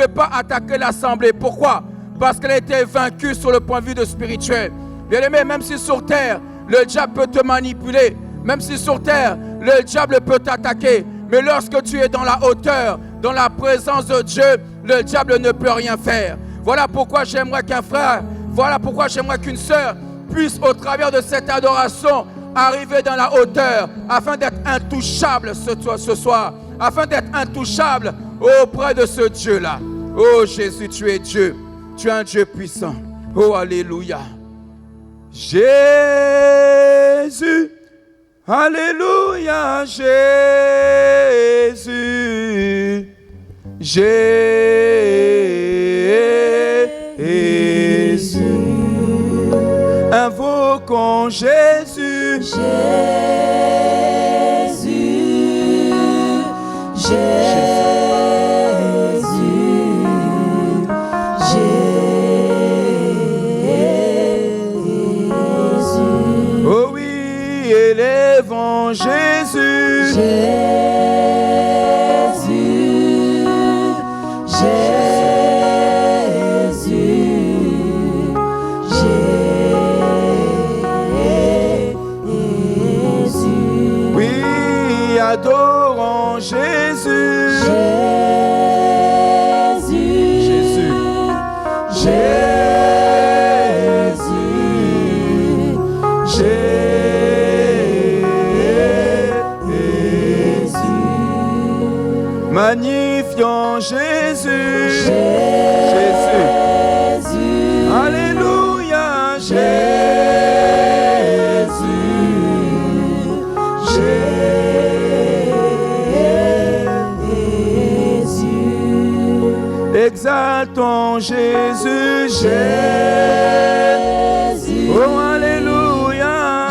peut pas attaquer l'assemblée. Pourquoi? Parce qu'elle a été vaincue sur le point de vue de spirituel. Bien-aimé, même si sur terre, le diable peut te manipuler, même si sur terre, le diable peut t'attaquer, mais lorsque tu es dans la hauteur, dans la présence de Dieu, le diable ne peut rien faire. Voilà pourquoi j'aimerais qu'un frère, voilà pourquoi j'aimerais qu'une sœur puisse, au travers de cette adoration, arriver dans la hauteur, afin d'être intouchable ce soir, afin d'être intouchable auprès de ce Dieu-là. Oh Jésus, tu es Dieu, tu es un Dieu puissant. Oh Alléluia. Jésus, Alléluia, Jésus, Jésus, invoquons Jésus, Jésus, Jésus, Jésus. Oh oui, élevons Jésus, Jésus, Jésus, Jésus. oui, adorons Jésus, Jésus, magnifions Jésus, Jésus, Alléluia, exaltons Jésus, Jésus, oh Alléluia,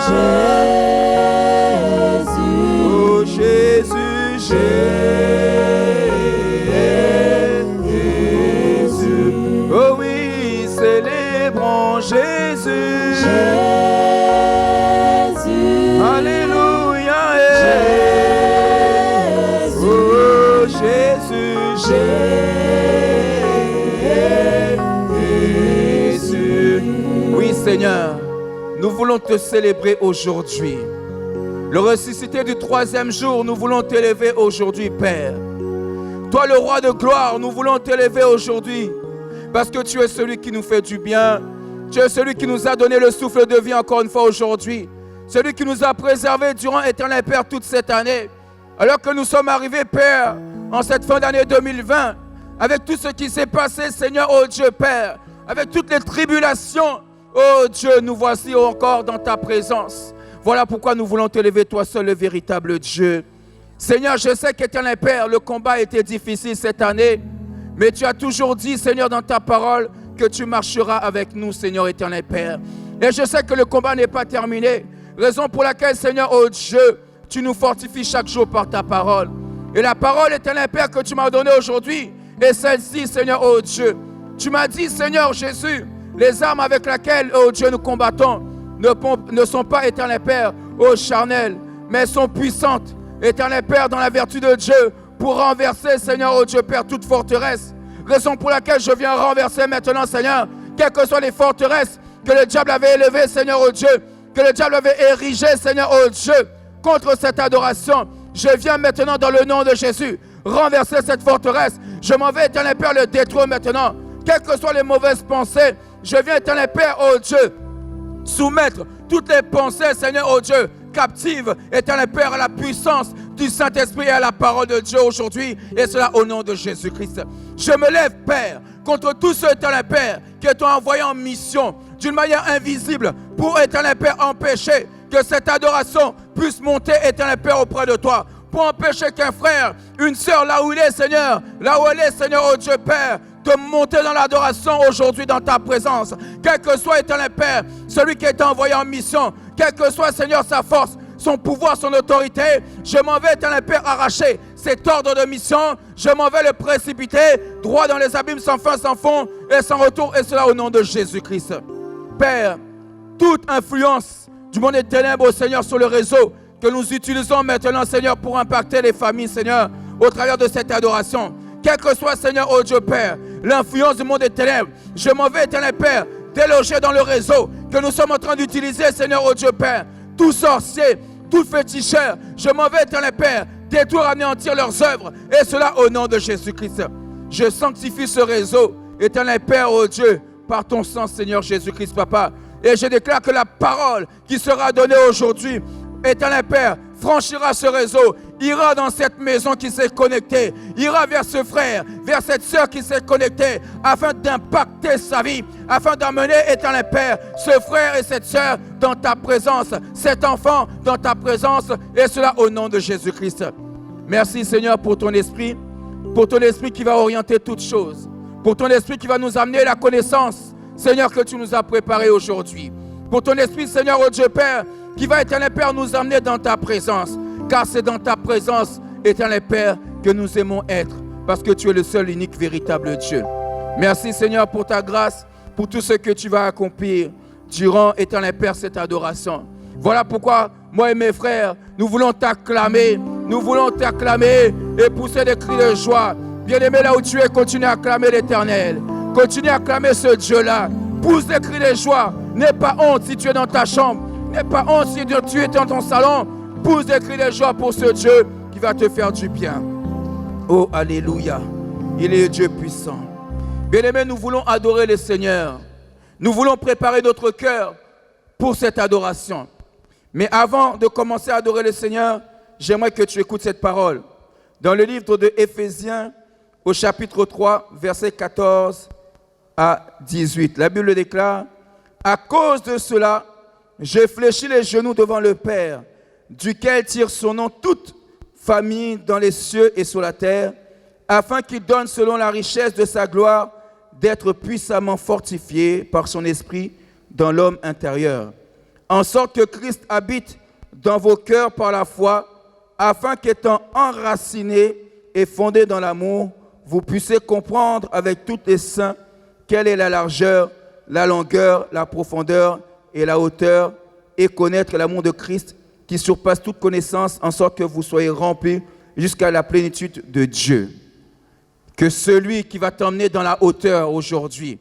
oh Jésus, Jésus, oh oui, célébrons Jésus, Alléluia, oh Jésus, Jésus. Oui Seigneur, nous voulons te célébrer aujourd'hui. Le ressuscité du troisième jour, nous voulons t'élever aujourd'hui, Père. Toi, le roi de gloire, nous voulons t'élever aujourd'hui parce que tu es celui qui nous fait du bien. Tu es celui qui nous a donné le souffle de vie encore une fois aujourd'hui. Celui qui nous a préservés durant Éternel Père toute cette année. Alors que nous sommes arrivés, Père, en cette fin d'année 2020, avec tout ce qui s'est passé, Seigneur, oh Dieu Père, avec toutes les tribulations, oh Dieu, nous voici encore dans ta présence. Voilà pourquoi nous voulons t'élever, toi seul, le véritable Dieu. Seigneur, je sais qu'Éternel Père, le combat a été difficile cette année, mais tu as toujours dit, Seigneur, dans ta parole, que tu marcheras avec nous, Seigneur Éternel Père. Et je sais que le combat n'est pas terminé, raison pour laquelle, Seigneur, oh Dieu, tu nous fortifies chaque jour par ta parole. Et la parole, Éternel Père, que tu m'as donnée aujourd'hui, est celle-ci, Seigneur, oh Dieu. Tu m'as dit, Seigneur Jésus, les armes avec lesquelles, oh Dieu, nous combattons ne sont pas, Éternel Père, oh charnelles, mais sont puissantes, Éternel Père, dans la vertu de Dieu, pour renverser, Seigneur, oh Dieu Père, toute forteresse. Raison pour laquelle je viens renverser maintenant, Seigneur, quelles que soient les forteresses que le diable avait élevées, Seigneur, oh Dieu, que le diable avait érigées, Seigneur, oh Dieu, contre cette adoration. Je viens maintenant, dans le nom de Jésus, renverser cette forteresse. Je m'en vais, Éternel Père, le détruire maintenant. Quelles que soient les mauvaises pensées, je viens, Éternel Père, oh Dieu, soumettre toutes les pensées, Seigneur, oh Dieu, captives, Éternel Père, à la puissance du Saint-Esprit et à la parole de Dieu aujourd'hui, et cela au nom de Jésus-Christ. Je me lève, Père, contre tous ceux, Éternel Père, qui t'ont envoyé en mission d'une manière invisible pour, Éternel Père, empêcher que cette adoration puisse monter, Éternel Père, auprès de toi, pour empêcher qu'un frère, une sœur, là où il est, Seigneur, là où elle est, Seigneur, oh Dieu Père, de monter dans l'adoration aujourd'hui dans ta présence. Quel que soit, Éternel Père, celui qui est envoyé en mission, quel que soit, Seigneur, sa force, son pouvoir, son autorité, je m'en vais, Éternel Père, arracher cet ordre de mission, je m'en vais le précipiter droit dans les abîmes sans fin, sans fond et sans retour, et cela au nom de Jésus-Christ. Père, toute influence du monde des ténèbres, Seigneur, sur le réseau que nous utilisons maintenant, Seigneur, pour impacter les familles, Seigneur, au travers de cette adoration, quel que soit, Seigneur, oh Dieu Père, l'influence du monde des ténèbres. Je m'en vais, Éternel Père, déloger dans le réseau que nous sommes en train d'utiliser, Seigneur, oh Dieu Père. Tout sorcier, tout féticheur, je m'en vais, Éternel Père, détruire, anéantir leurs œuvres. Et cela au nom de Jésus-Christ. Je sanctifie ce réseau, Éternel Père, oh Dieu, par ton sang, Seigneur Jésus-Christ, Papa. Et je déclare que la parole qui sera donnée aujourd'hui, Éternel Père, franchira ce réseau, ira dans cette maison qui s'est connectée, ira vers ce frère, vers cette sœur qui s'est connectée, afin d'impacter sa vie, afin d'amener, Éternel Père, ce frère et cette sœur dans ta présence, cet enfant dans ta présence, et cela au nom de Jésus-Christ. Merci Seigneur pour ton esprit qui va orienter toutes choses, pour ton esprit qui va nous amener la connaissance, Seigneur, que tu nous as préparé aujourd'hui, pour ton esprit, Seigneur, oh Dieu Père, qui va, Éternel Père, nous amener dans ta présence. Car c'est dans ta présence, Éternel Père, que nous aimons être. Parce que tu es le seul, unique, véritable Dieu. Merci Seigneur pour ta grâce, pour tout ce que tu vas accomplir durant, Éternel Père, cette adoration. Voilà pourquoi, moi et mes frères, nous voulons t'acclamer et pousser des cris de joie. Bien-aimé, là où tu es, continue à acclamer l'Éternel. Continue à acclamer ce Dieu-là. Pousse des cris de joie. N'aie pas honte si tu es dans ta chambre. N'aie pas honte si tu es dans ton salon. Pousse des cris de joie pour ce Dieu qui va te faire du bien. Oh, alléluia. Il est Dieu puissant. Bien-aimés, nous voulons adorer le Seigneur. Nous voulons préparer notre cœur pour cette adoration. Mais avant de commencer à adorer le Seigneur, j'aimerais que tu écoutes cette parole. Dans le livre de Éphésiens, au chapitre 3, versets 14 à 18. La Bible déclare, « À cause de cela, je fléchis les genoux devant le Père, duquel tire son nom toute famille dans les cieux et sur la terre, afin qu'il donne selon la richesse de sa gloire d'être puissamment fortifié par son esprit dans l'homme intérieur, en sorte que Christ habite dans vos cœurs par la foi, afin qu'étant enracinés et fondés dans l'amour, vous puissiez comprendre avec tous les saints quelle est la largeur, la longueur, la profondeur et la hauteur, et connaître l'amour de Christ qui surpasse toute connaissance, en sorte que vous soyez remplis jusqu'à la plénitude de Dieu. Que celui qui va t'emmener dans la hauteur aujourd'hui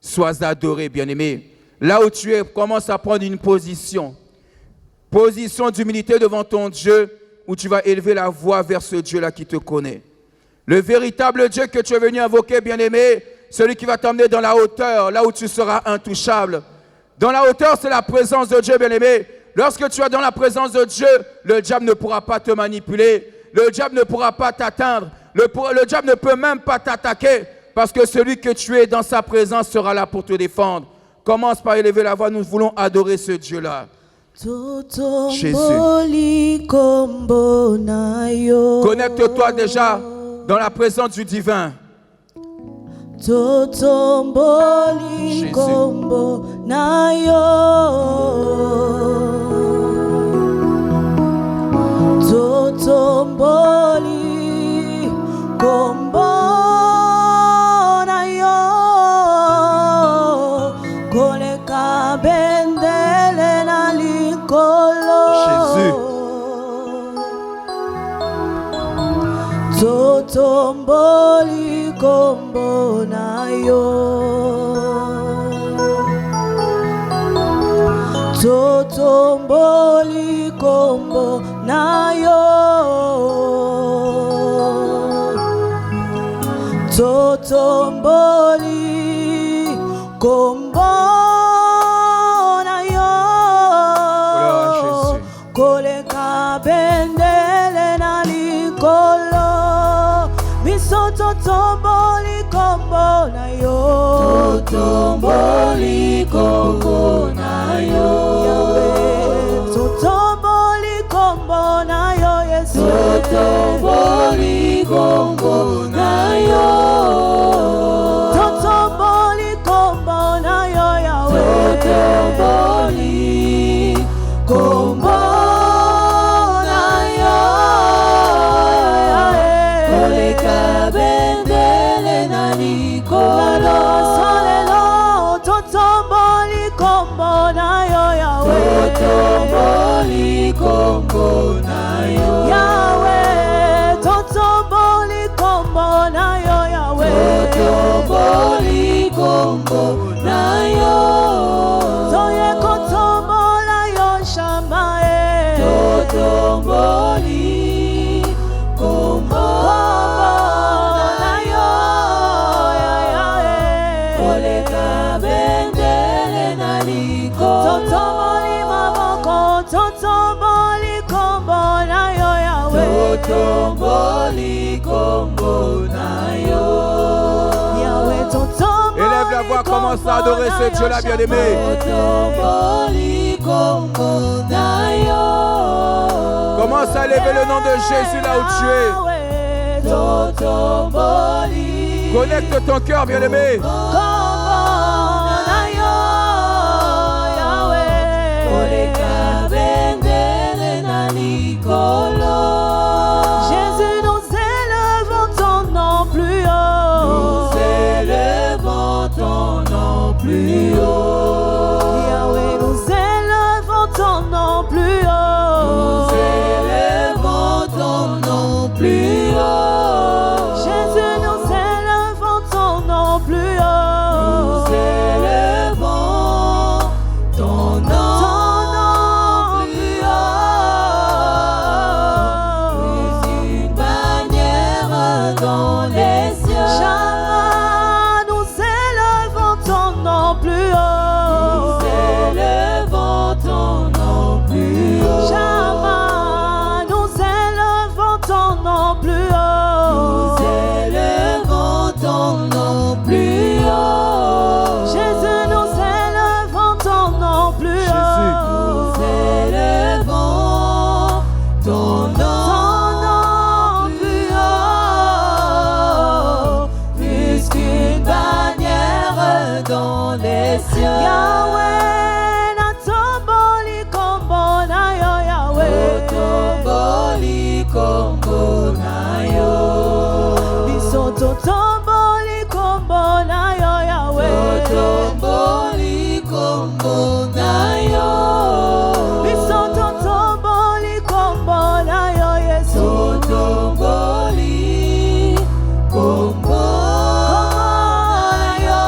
soit adoré, bien-aimé. Là où tu es, commence à prendre une position d'humilité devant ton Dieu, où tu vas élever la voix vers ce Dieu-là qui te connaît. Le véritable Dieu que tu es venu invoquer, bien-aimé, celui qui va t'emmener dans la hauteur, là où tu seras intouchable. Dans la hauteur, c'est la présence de Dieu, bien-aimé. Lorsque tu es dans la présence de Dieu, le diable ne pourra pas te manipuler. Le diable ne pourra pas t'atteindre. Le diable ne peut même pas t'attaquer, parce que celui que tu es dans sa présence sera là pour te défendre. Commence par élever la voix, nous voulons adorer ce Dieu-là. Jésus. Connecte-toi déjà dans la présence du divin. Totomboli kombo na yo, totomboli kombo na yo, koleka bendele na likolo. Jésus. Totomboli kombo na yo, totomboli kombo na yo, totomboli kombo na yo, koleka bendele na likolo. Totomboli kombo na yo, totomboli kombo na yo, Yahweh. Totomboli kombo na yo, Yesu. Totomboli kombo na yo, totomboli kombo na yo, Yahweh. Totomboli kombo. Totomboli kombo na yo, Yahweh. Totomboli kombo na yo, Yahweh. Totomboli kombo na yo. kombo na yo. Toye kotombola yo shamae. Totomboli kombo na yo. Koleka bendele na liko. Totomboli maboko, totomboli kombo na yo Yahweh. Totomboli kombo na yo. Yahweh totomboli. Élève la voix, commence à adorer ce Dieu là bien-aimé. Totomboli kombo na yo. Commence à lever le nom de Jésus là où tu es. Totomboli. Connecte ton cœur bien-aimé. Jésus, nous élevons ton nom plus haut. Nous élevons ton nom plus haut. Yahweh, nous élevons ton nom plus haut. Nous élevons ton nom plus haut. Jésus, nous élevons ton nom plus haut. Nous élevons ton nom plus haut. Plus une bannière dans les cieux. Jamais nous élevons ton nom plus haut. Nous élevons ton nom plus haut. Jamais nous élevons ton nom plus haut. Nous élevons ton nom plus haut. Jésus, nous élevons ton nom plus haut. Nous élevons ton nom plus haut. Plus qu'une bannière dans les cieux. Yahweh, na tomboli kombo na yo Yahweh. Tomboli kombo na yo. Biso tomboli kombo na yo Yahweh. Tomboli kombo na yo. Biso tomboli kombo na yo Yesu. Tomboli kombo na yo.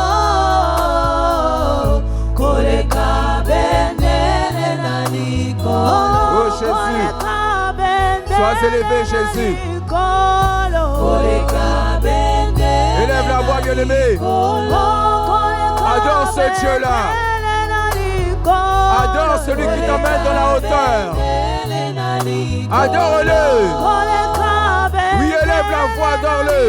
Koleka bendele na liko. Oh Jésus, sois élevé Jésus. Élève la voix bien-aimé. Adore ce Dieu là. Adore celui qui t'emmène dans la hauteur. Adore-le. Oui, élève la voix, adore-le.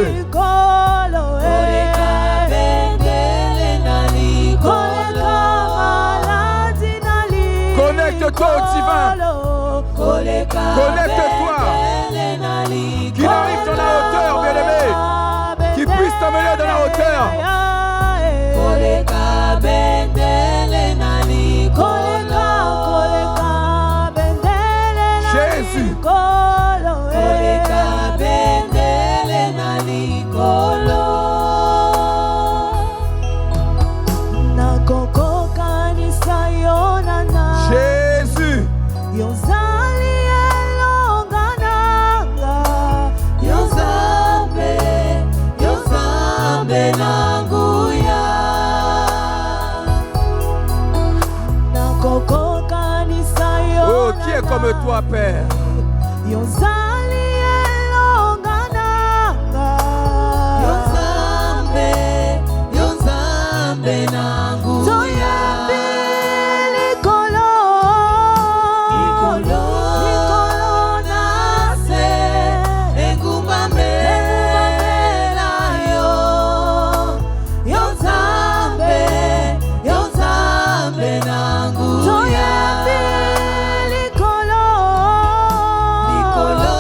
Connecte-toi au divin. Connecte-toi. Qu'il arrive dans la hauteur, bien-aimé. Qu'il puisse t'emmener dans la hauteur. Jésus. Jésus. Yozali elongananga. Yozambe nanguya. Nakoko kanisa yo. Oh, qui est comme toi, Père? Yozali elongananga. Yozambe nanguya. Toyembi likolo. Likolo nase. Engumamela yo. Yozambe nanguya. Toyembi likolo. Likolo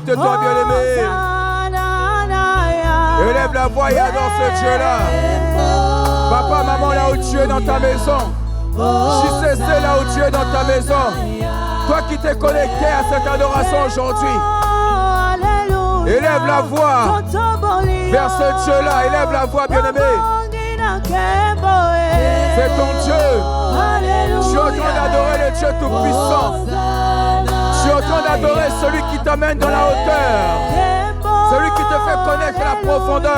Exalte-toi, bien-aimé. Élève la voix et adore ce Dieu-là. Papa, maman, là où tu es dans ta maison. JCC, là où tu es dans ta maison. Toi qui t'es connecté à cette adoration aujourd'hui. Élève la voix vers ce Dieu-là. Élève la voix, bien-aimé. C'est ton Dieu. Tu es en train d'adorer le Dieu Tout-Puissant. Tu es en train d'adorer celui qui t'amène dans la hauteur. Celui qui te fait connaître la profondeur.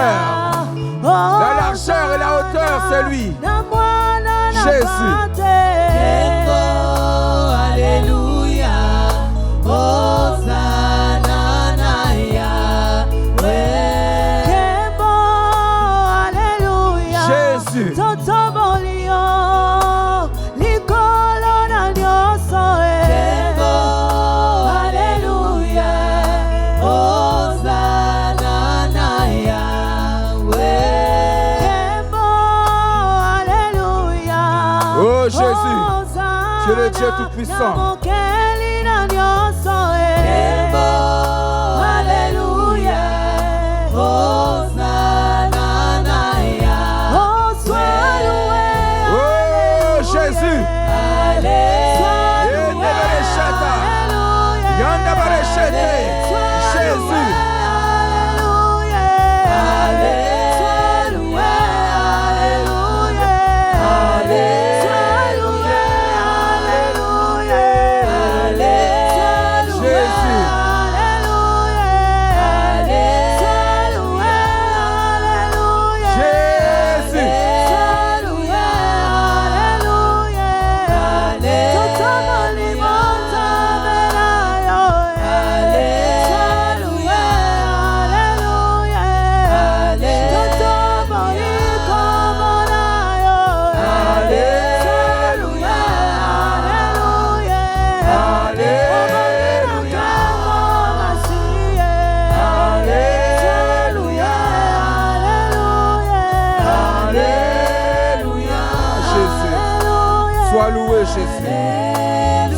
La largeur et la hauteur, c'est lui. Jésus. Alléluia. Jésus. Oh Jésus, tu es le Dieu Tout-Puissant.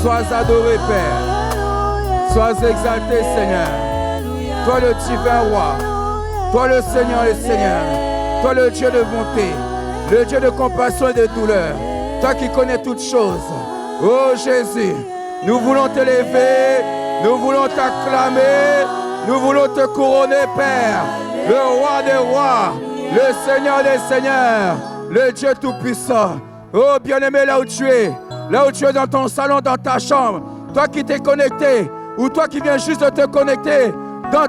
Sois adoré, Père. Sois exalté, Seigneur. Toi le divin roi. Toi le Seigneur et Seigneur. Toi le Dieu de bonté. Le Dieu de compassion et de douleur. Toi qui connais toutes choses. Oh Jésus, nous voulons t'élever. Nous voulons t'acclamer. Nous voulons te couronner, Père. Le roi des rois. Le Seigneur des seigneurs. Le Dieu tout-puissant. Oh bien-aimé, là où tu es dans ton salon, dans ta chambre, toi qui t'es connecté, ou toi qui viens juste de te connecter dans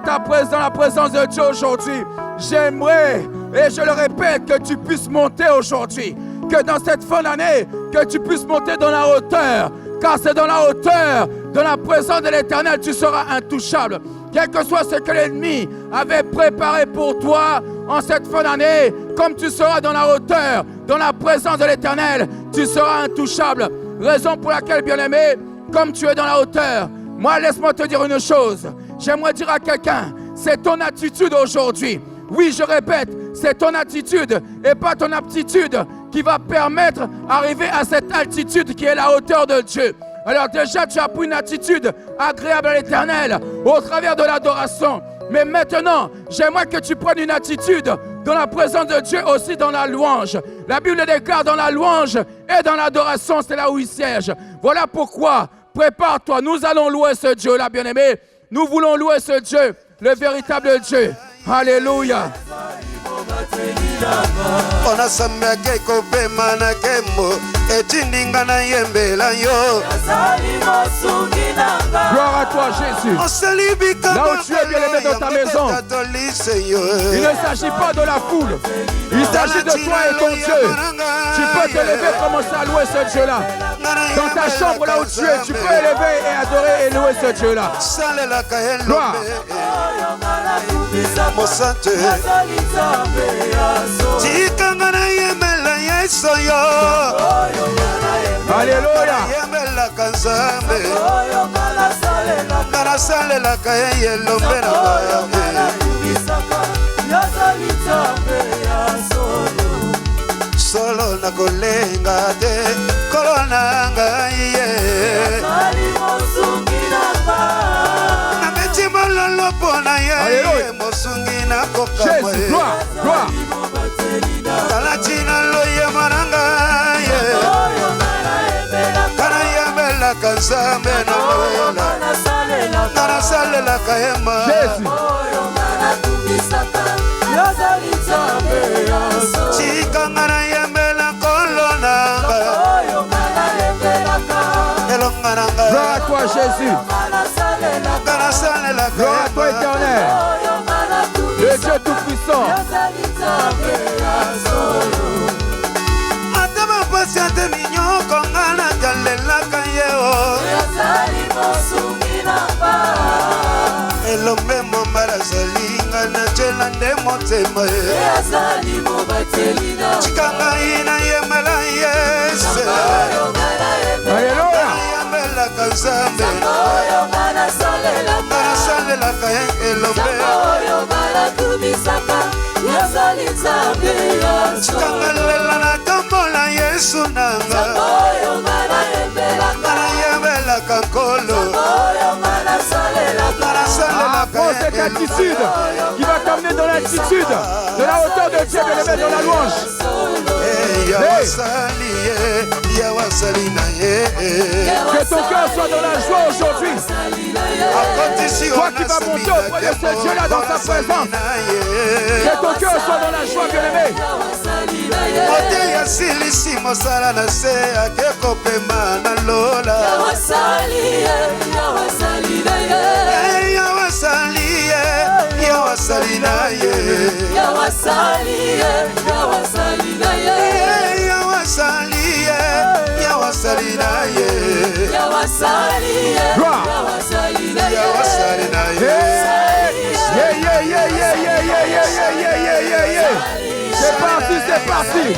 la présence de Dieu aujourd'hui, j'aimerais, et je le répète, que tu puisses monter aujourd'hui, que dans cette fin d'année, que tu puisses monter dans la hauteur, car c'est dans la hauteur, dans la présence de l'Éternel, tu seras intouchable. Quel que soit ce que l'ennemi avait préparé pour toi en cette fin d'année, comme tu seras dans la hauteur, dans la présence de l'Éternel, tu seras intouchable. Raison pour laquelle, bien-aimé, comme tu es dans la hauteur, moi, laisse-moi te dire une chose. J'aimerais dire à quelqu'un, c'est ton attitude aujourd'hui. Oui, je répète, c'est ton attitude et pas ton aptitude qui va permettre d'arriver à cette altitude qui est la hauteur de Dieu. Alors déjà, tu as pris une attitude agréable à l'Éternel au travers de l'adoration. Mais maintenant, j'aimerais que tu prennes une attitude dans la présence de Dieu, aussi dans la louange. La Bible déclare dans la louange et dans l'adoration, c'est là où il siège. Voilà pourquoi, prépare-toi, nous allons louer ce Dieu-là, bien-aimé. Nous voulons louer ce Dieu, le véritable Dieu. Alléluia. Ona samake kopema na kemo etindinga na yembela yo. Gloire à toi Jésus. Là où tu es bien-aimé dans ta maison, il ne s'agit pas de la foule, il s'agit de toi et ton Dieu. Tu peux te lever, commencer à louer ce Dieu-là. Dans ta chambre là où tu es, tu peux élever et adorer et louer ce Dieu-là. Gloire. Alléluia. Solo na kolenga te kolona ngai ye na meti mololo na ye Alléluia. mosungi na koka Jésus, gloire, gloire. Talatina loye maranga ye Kana yemela kanzambe na lola Kana salela kaema Jésus. Chika ngana yemela kolonanga Elongananga Gloire à toi, Jésus. Kana salela Gloire à toi, éternel. Le Dieu tout-puissant. Atama pasiate minyoko ngana jalelaka yeo Elombe mombala zalinga na jela nde motema Chikanga ina yemela yese Alléluia. Yemela kanzambe Ngana salelaka elombe Chikanga lela na tombola Yesu nanga Ngana yemela kankolo Prends cette attitude qui va t'amener dans l'attitude de la hauteur de Dieu, de le mettre dans la louange. Que ton cœur soit dans la joie aujourd'hui. Toi qui vas monter auprès de ce Dieu-là dans sa présence. Que ton cœur soit dans la joie, bien-aimé. C'est parti, c'est parti.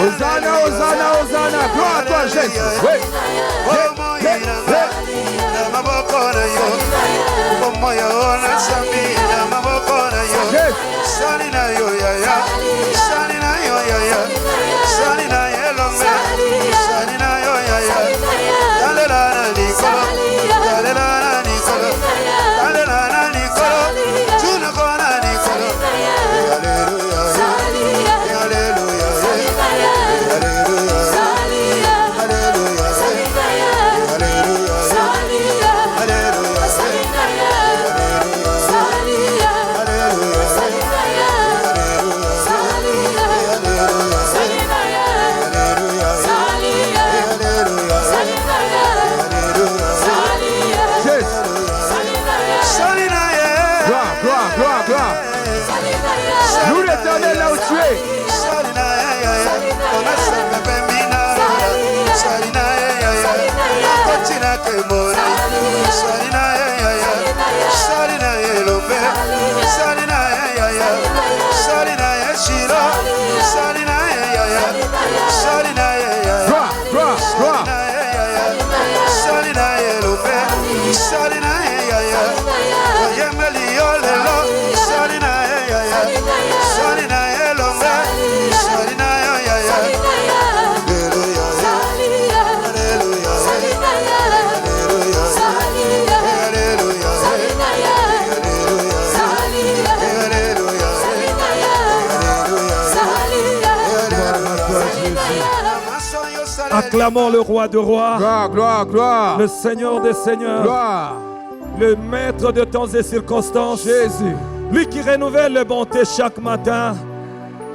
Hosanna, Hosanna, Hosanna, gloire à toi Jésus. Oui. Nous l'Éternel là où tu es. Acclamons le roi de rois, Gloire, gloire, gloire. le Seigneur des seigneurs, Gloire. le maître de temps et circonstances, Jésus. lui qui renouvelle les bontés chaque matin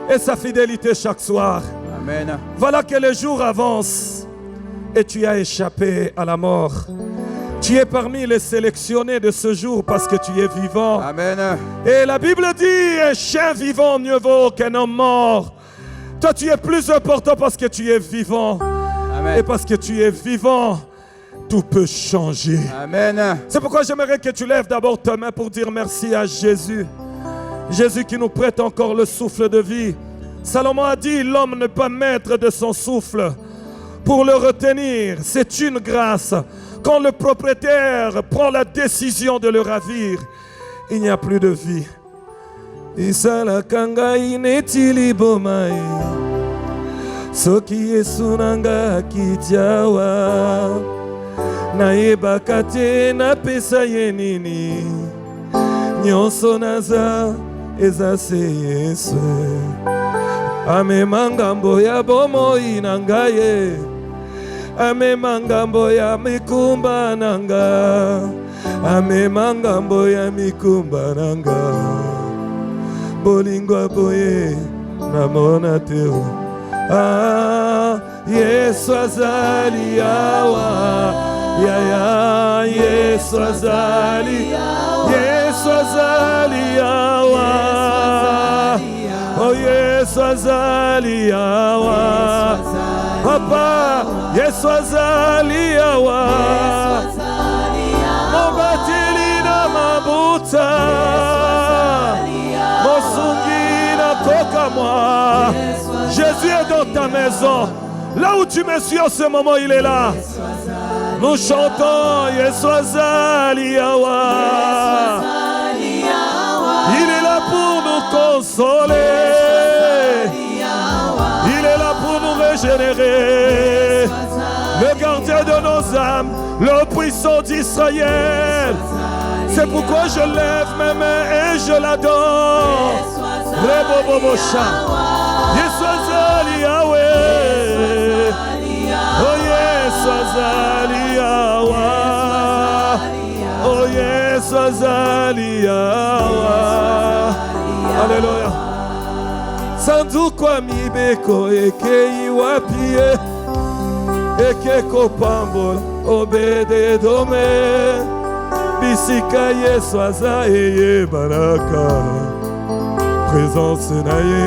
et sa fidélité chaque soir. Amen. Voilà que le jour avance et tu as échappé à la mort. Tu es parmi les sélectionnés de ce jour parce que tu es vivant. Amen. Et la Bible dit, un chien vivant mieux vaut qu'un homme mort. Toi, tu es plus important parce que tu es vivant. Amen. Et parce que tu es vivant, tout peut changer. Amen. C'est pourquoi j'aimerais que tu lèves d'abord ta main pour dire merci à Jésus. Jésus qui nous prête encore le souffle de vie. Salomon a dit, l'homme n'est pas maître de son souffle. Pour le retenir, c'est une grâce. Quand le propriétaire prend la décision de le ravir, il n'y a plus de vie. Isala kangai netili bomai. Soki Yesu nanga kitiawa. Naebaka te napesa ye nini. Nyonso naza eza se Yesu. Amema ngambo ya bomoi na ngai. Amema ngambo ya mikumba na nga. Amema ngambo ya mikumba na nga. Bolingo boye namona te. Ah, Yesu azali awa. Ya ya, Yesu azali. Yesu azali awa. Oh, Yesu azali awa. Papa, Yesu azali awa. Mobatili na mabuta. Mosungi na koka moi. Jésus est dans ta maison. Là où tu me suis en ce moment, il est là. Nous chantons Yesu azali awa. Il est là pour nous consoler. Il est là pour nous régénérer. Le gardien de nos âmes, le puissant d'Israël. C'est pourquoi je lève mes mains et je l'adore. Rebobobosha. Yesu azali awe. Oh Yesu azali awa. Oh Yesu azali awa. Alléluia. Sanduku mibeko eke iwapie. Eke kopambola obede dome. Bisika Yesu azaye baraka. Présence naye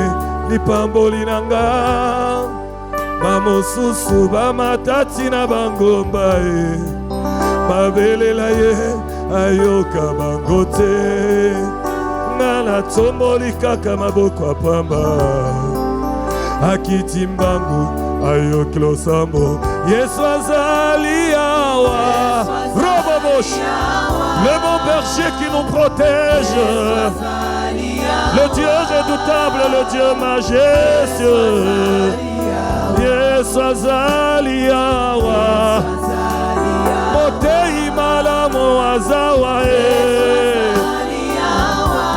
ni pamboli nanga. Mamosusu bamatati na bangomba e. Babelela ye ayoka bangote. Nana tomboli kaka maboko apamba. Akiti mbangu ayoki losambo. Yesu azali awa. Robobosh. Le bon berger qui nous protège. Le Dieu redoutable, le Dieu majestueux. Yesu azali awa. Motei malamu azawa e.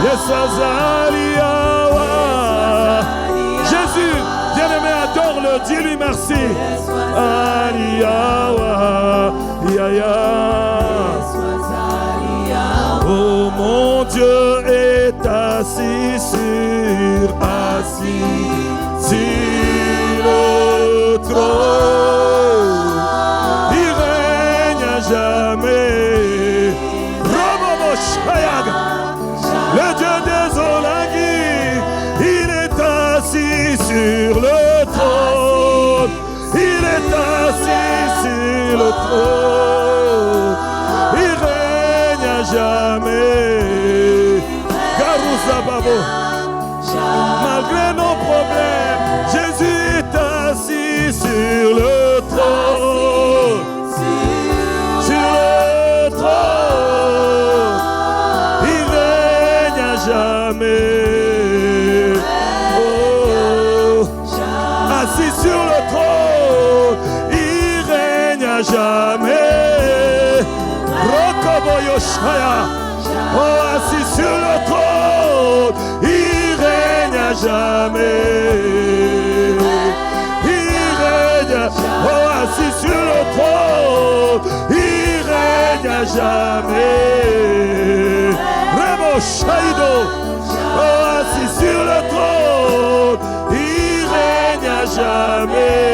Yesu azali awa. Jésus, bien-aimé, adore-le, dis-lui merci. Ali awa, ya ya. Oh mon Dieu est assis sur le trône. Il règne à jamais. Le Dieu des Olagis, il est assis sur le trône. Il est assis sur le trône. Il règne à jamais. Garouza Babo. Malgré nos problèmes, Jésus est assis sur le trône. Sur le trône. Il règne à jamais. Oh. Assis sur le trône. Il règne à jamais. Rokobo Yoshaya. Oh, assis sur le trône. Il règne à jamais. Il règne, oh, assis sur le trône. Il règne à jamais. Remo Shaido, oh, assis sur le trône. Il règne à jamais.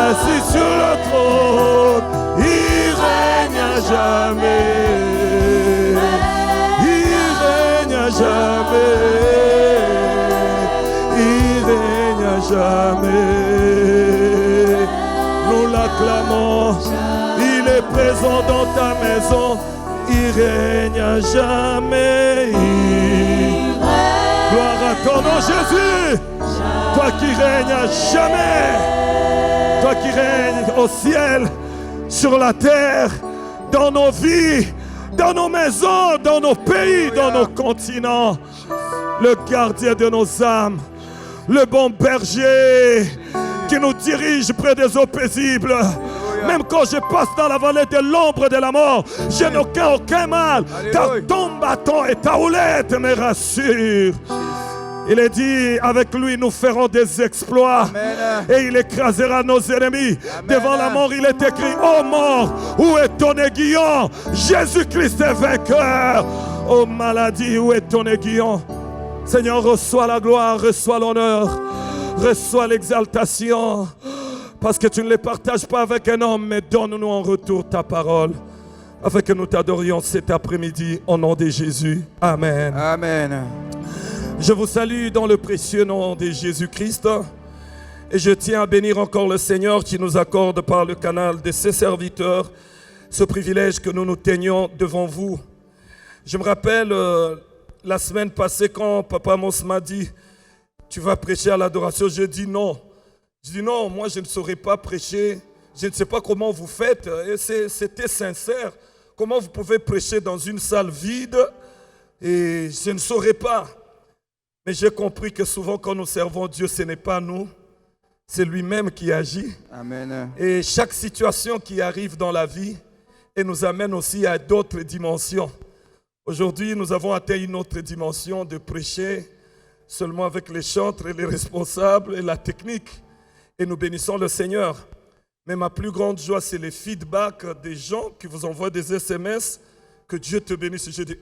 Assis sur le trône. Il règne à jamais. Jamais. jamais. Nous l'acclamons. Il est présent dans ta maison. Il règne à jamais. Gloire à ton nom, Jésus. Toi qui règnes à jamais. Toi qui règnes au ciel, sur la terre, dans nos vies, dans nos maisons, dans nos pays, dans nos continents. Le gardien de nos âmes, le bon berger qui nous dirige près des eaux paisibles. Même quand je passe dans la vallée de l'ombre de la mort, je n'ai aucun mal, car ton bâton et ta houlette me rassurent. Il est dit, avec lui nous ferons des exploits. Amen. Et il écrasera nos ennemis. Amen. Devant la mort, il est écrit, ô mort, où est ton aiguillon? Jésus-Christ est vainqueur. Ô maladie, où est ton aiguillon? Seigneur, reçois la gloire, reçois l'honneur, reçois l'exaltation. Parce que tu ne les partages pas avec un homme, mais donne-nous en retour ta parole. Afin que nous t'adorions cet après-midi au nom de Jésus. Amen. Amen. Je vous salue dans le précieux nom de Jésus-Christ. Et je tiens à bénir encore le Seigneur qui nous accorde par le canal de ses serviteurs ce privilège que nous nous tenions devant vous. Je me rappelle la semaine passée quand Papa Amos m'a dit « Tu vas prêcher à l'adoration ?» Je dis non. Je dis non, moi je ne saurais pas prêcher. Je ne sais pas comment vous faites. Et c'était sincère. Comment vous pouvez prêcher dans une salle vide? Et je ne saurais pas. Mais j'ai compris que souvent quand nous servons Dieu, ce n'est pas nous, c'est lui-même qui agit. Amen. Et chaque situation qui arrive dans la vie et nous amène aussi à d'autres dimensions. Aujourd'hui, nous avons atteint une autre dimension de prêcher seulement avec les chantres et les responsables et la technique. Et nous bénissons le Seigneur. Mais ma plus grande joie, c'est les feedbacks des gens qui vous envoient des SMS. Que Dieu te bénisse. Je dis,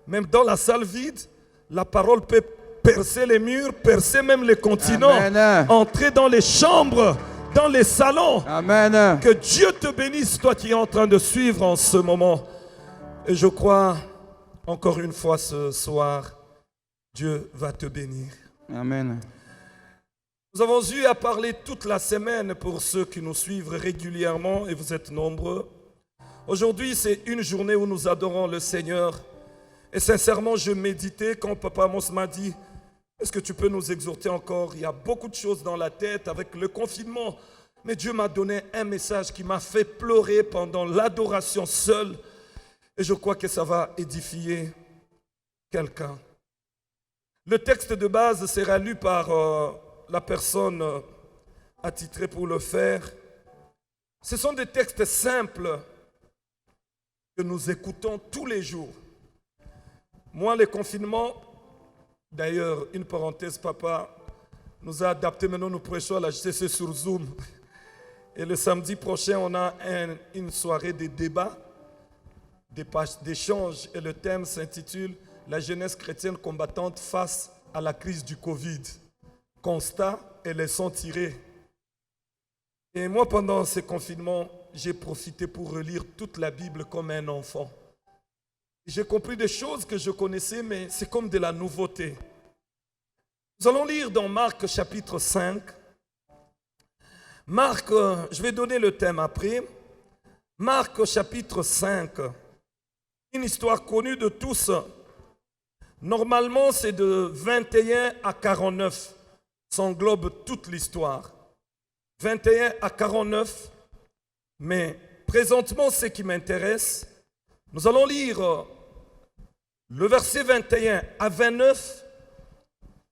même dans la salle vide, la parole peut percer les murs, percer même les continents, Amen. Entrer dans les chambres, dans les salons. Amen. Que Dieu te bénisse, toi qui es en train de suivre en ce moment. Et je crois, encore une fois ce soir, Dieu va te bénir. Amen. Nous avons eu à parler toute la semaine pour ceux qui nous suivent régulièrement, et vous êtes nombreux. Aujourd'hui, c'est une journée où nous adorons le Seigneur. Et sincèrement, je méditais quand Papa Amos m'a dit « Est-ce que tu peux nous exhorter encore ?» Il y a beaucoup de choses dans la tête avec le confinement. Mais Dieu m'a donné un message qui m'a fait pleurer pendant l'adoration seule. Et je crois que ça va édifier quelqu'un. Le texte de base sera lu par la personne attitrée pour le faire. Ce sont des textes simples que nous écoutons tous les jours. Moi, les confinements, d'ailleurs, une parenthèse, papa nous a adapté, maintenant nous prêchons à la JTC sur Zoom. Et le samedi prochain, on a une soirée de débat, d'échange, et le thème s'intitule « La jeunesse chrétienne combattante face à la crise du Covid. Constat et leçons tirées ». Et moi, pendant ces confinements, j'ai profité pour relire toute la Bible comme un enfant. J'ai compris des choses que je connaissais, mais c'est comme de la nouveauté. Nous allons lire dans Marc chapitre 5. Marc, je vais donner le thème après. Marc chapitre 5. Une histoire connue de tous. Normalement, c'est de 21 à 49. Ça englobe toute l'histoire. 21 à 49. Mais présentement, ce qui m'intéresse, nous allons lire le verset 21 à 29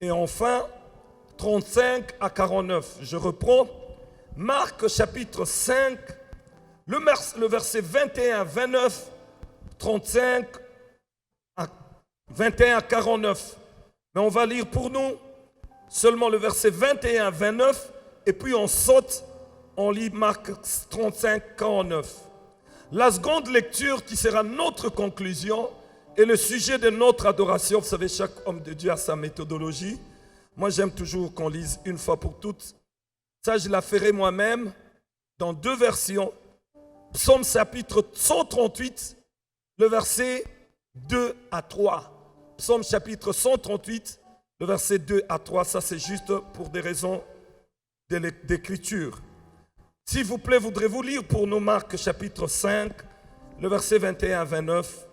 et enfin 35 à 49. Je reprends Marc chapitre 5, le verset 21 à 29, 35 à 21 à 49. Mais on va lire pour nous seulement le verset 21 à 29 et puis on saute, on lit Marc 35, 49. La seconde lecture qui sera notre conclusion est le sujet de notre adoration. Vous savez, chaque homme de Dieu a sa méthodologie. Moi, j'aime toujours qu'on lise une fois pour toutes. Ça, je la ferai moi-même dans deux versions. Psaume chapitre 138, le verset 2 à 3. Psaume chapitre 138, Le verset 2 à 3, ça c'est juste pour des raisons d'écriture. S'il vous plaît, voudrez-vous lire pour nous Marc chapitre 5, le verset 21 à 29.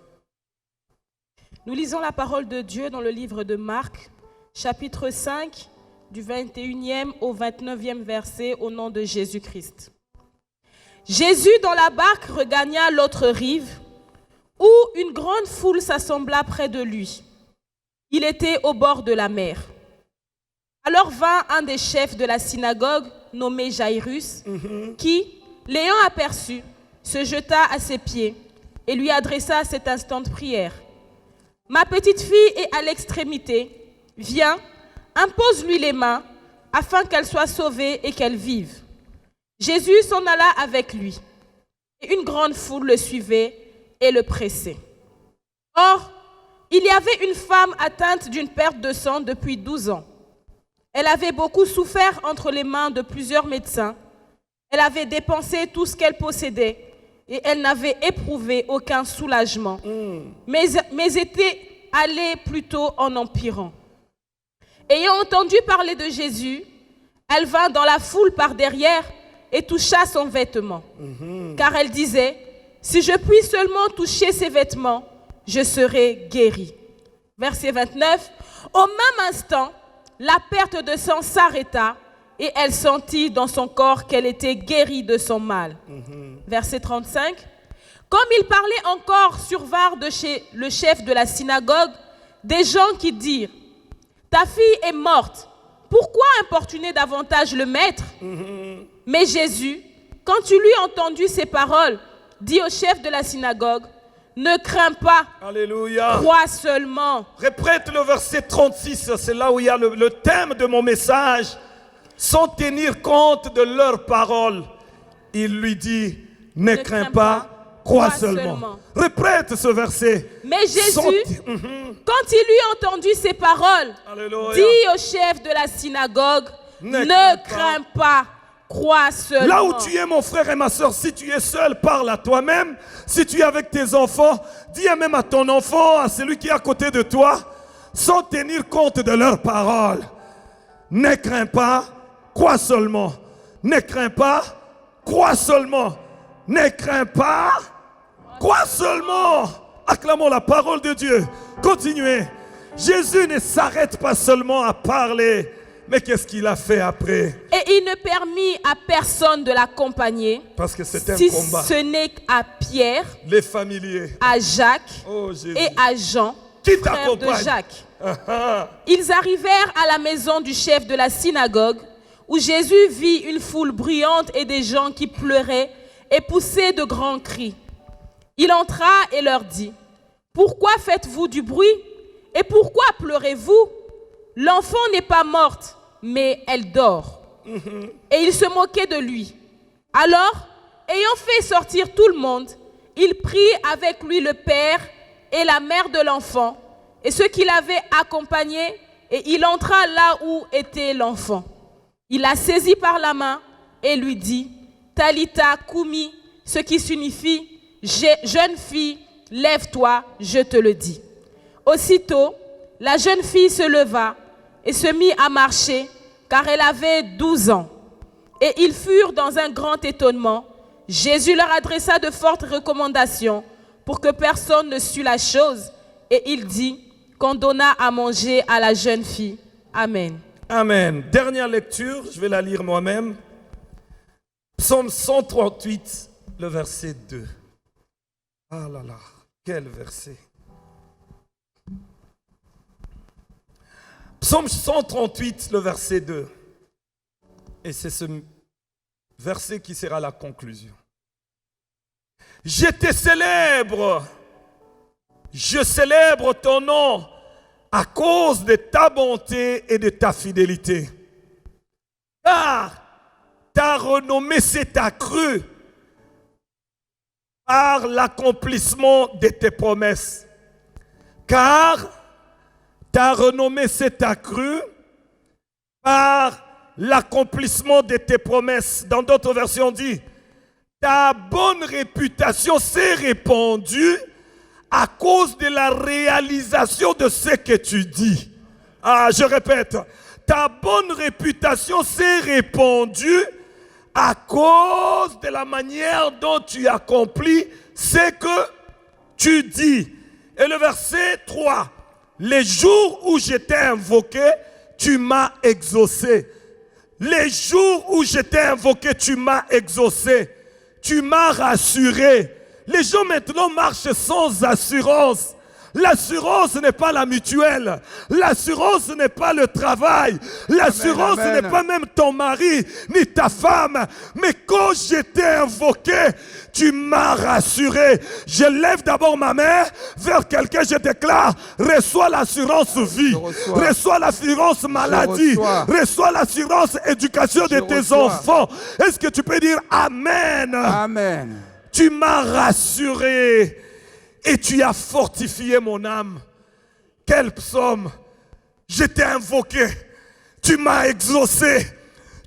Nous lisons la parole de Dieu dans le livre de Marc, chapitre 5, du 21e au 29e verset, au nom de Jésus-Christ. Jésus, dans la barque, regagna l'autre rive, où une grande foule s'assembla près de lui. Il était au bord de la mer. Alors vint un des chefs de la synagogue, nommé Jairus, qui, l'ayant aperçu, se jeta à ses pieds et lui adressa cet instant de prière. « Ma petite fille est à l'extrémité. Viens, impose-lui les mains, afin qu'elle soit sauvée et qu'elle vive. » Jésus s'en alla avec lui, et une grande foule le suivait et le pressait. Or, il y avait une femme atteinte d'une perte de sang depuis 12 ans. Elle avait beaucoup souffert entre les mains de plusieurs médecins. Elle avait dépensé tout ce qu'elle possédait et elle n'avait éprouvé aucun soulagement, mais était allée plutôt en empirant. Ayant entendu parler de Jésus, elle vint dans la foule par derrière et toucha son vêtement. Car elle disait, « Si je puis seulement toucher ses vêtements, je serai guérie. » Verset 29. Au même instant, la perte de sang s'arrêta et elle sentit dans son corps qu'elle était guérie de son mal. Verset 35. Comme il parlait encore, survinrent de chez le chef de la synagogue des gens qui dirent, « Ta fille est morte. Pourquoi importuner davantage le maître ?» Mais Jésus, quand il eut entendu ces paroles, dit au chef de la synagogue, « Ne crains pas, Alléluia. Crois seulement. » Répète le verset 36, c'est là où il y a le thème de mon message. Sans tenir compte de leurs paroles, il lui dit, « Ne crains pas, crois seulement. » Répète ce verset. Mais Jésus, quand il eut entendu ces paroles, Alléluia. dit au chef de la synagogue, « Ne crains pas, crois seulement. » Là où tu es, mon frère et ma soeur, si tu es seul, parle à toi-même. Si tu es avec tes enfants, dis même à ton enfant, à celui qui est à côté de toi, sans tenir compte de leurs paroles. Ne crains pas, crois seulement. Ne crains pas, crois seulement. Ne crains pas, crois seulement. Acclamons la parole de Dieu. Continuez. Jésus ne s'arrête pas seulement à parler, mais qu'est-ce qu'il a fait après? Et il ne permit à personne de l'accompagner, Parce que c'est un si combat. ce n'est qu'à Pierre, Les familiers. à Jacques Oh Jésus. et à Jean, Qui frère de t'accompagne? Jacques. Ils arrivèrent à la maison du chef de la synagogue, où Jésus vit une foule bruyante et des gens qui pleuraient et poussaient de grands cris. Il entra et leur dit, « Pourquoi faites-vous du bruit et pourquoi pleurez-vous? L'enfant n'est pas morte, mais elle dort. » Et il se moquait de lui. Alors, ayant fait sortir tout le monde, il prit avec lui le père et la mère de l'enfant et ceux qui l'avaient accompagné, et il entra là où était l'enfant. Il la saisit par la main et lui dit, « Talitha koumi », ce qui signifie, « Jeune fille, lève-toi, je te le dis. » Aussitôt, la jeune fille se leva et se mit à marcher, car elle avait 12 ans. Et ils furent dans un grand étonnement. Jésus leur adressa de fortes recommandations pour que personne ne sût la chose. Et il dit qu'on donna à manger à la jeune fille. Amen. Amen. Dernière lecture, je vais la lire moi-même. Psaume 138, le verset 2. Ah là là, quel verset. Psaume 138, le verset 2. Et c'est ce verset qui sera la conclusion. Je te célèbre, je célèbre ton nom à cause de ta bonté et de ta fidélité. Car ta renommée s'est accrue par l'accomplissement de tes promesses. Car ta renommée s'est accrue par l'accomplissement de tes promesses. Dans d'autres versions, on dit, ta bonne réputation s'est répandue à cause de la réalisation de ce que tu dis. Ah, je répète, ta bonne réputation s'est répandue à cause de la manière dont tu accomplis ce que tu dis. Et le verset 3, les jours où je t'ai invoqué, tu m'as exaucé. Les jours où je t'ai invoqué, tu m'as exaucé. Tu m'as rassuré. Les gens maintenant marchent sans assurance. L'assurance n'est pas la mutuelle. L'assurance n'est pas le travail. L'assurance n'est pas même ton mari ni ta femme. Mais quand je t'ai invoqué, tu m'as rassuré. Je lève d'abord ma main vers quelqu'un, je déclare, reçois l'assurance vie, reçois l'assurance maladie, reçois l'assurance éducation de tes enfants. Est-ce que tu peux dire Amen? Amen. Tu m'as rassuré. Et tu as fortifié mon âme. Quel psaume! Je t'ai invoqué. Tu m'as exaucé.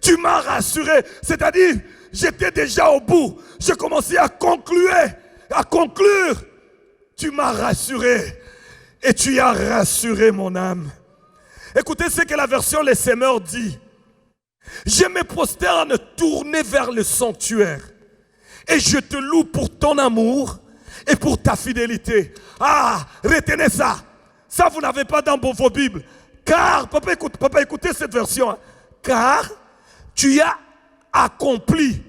Tu m'as rassuré. C'est-à-dire, j'étais déjà au bout. J'ai commencé à conclure. Tu m'as rassuré. Et tu as rassuré mon âme. Écoutez ce que la version Les Semeurs dit. Je me prosterne tourné vers le sanctuaire. Et je te loue pour ton amour et pour ta fidélité. Ah, retenez ça. Ça, vous n'avez pas dans vos Bibles. Car, papa, écoutez cette version. Hein. Car tu as accompli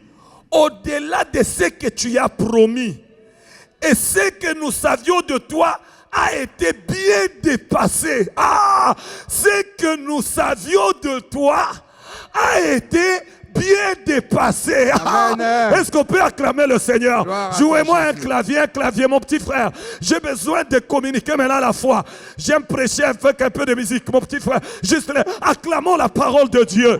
au-delà de ce que tu as promis. Et ce que nous savions de toi a été bien dépassé. Ah, ce que nous savions de toi a été bien dépassé. Est-ce qu'on peut acclamer le Seigneur? Jouez-moi un clavier, mon petit frère. J'ai besoin de communiquer maintenant à la foi. J'aime prêcher avec un peu de musique, mon petit frère. Juste acclamons la parole de Dieu.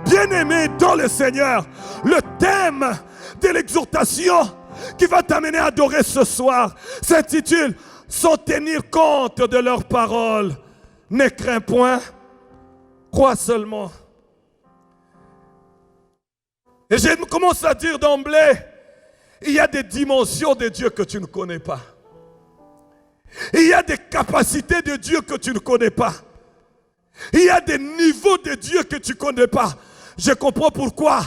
Bien-aimé dans le Seigneur, le thème de l'exhortation qui va t'amener à adorer ce soir s'intitule « Sans tenir compte de leurs paroles, ne crains point, crois seulement ». Et je commence à dire d'emblée, il y a des dimensions de Dieu que tu ne connais pas. Il y a des capacités de Dieu que tu ne connais pas. Il y a des niveaux de Dieu que tu ne connais pas. Je comprends pourquoi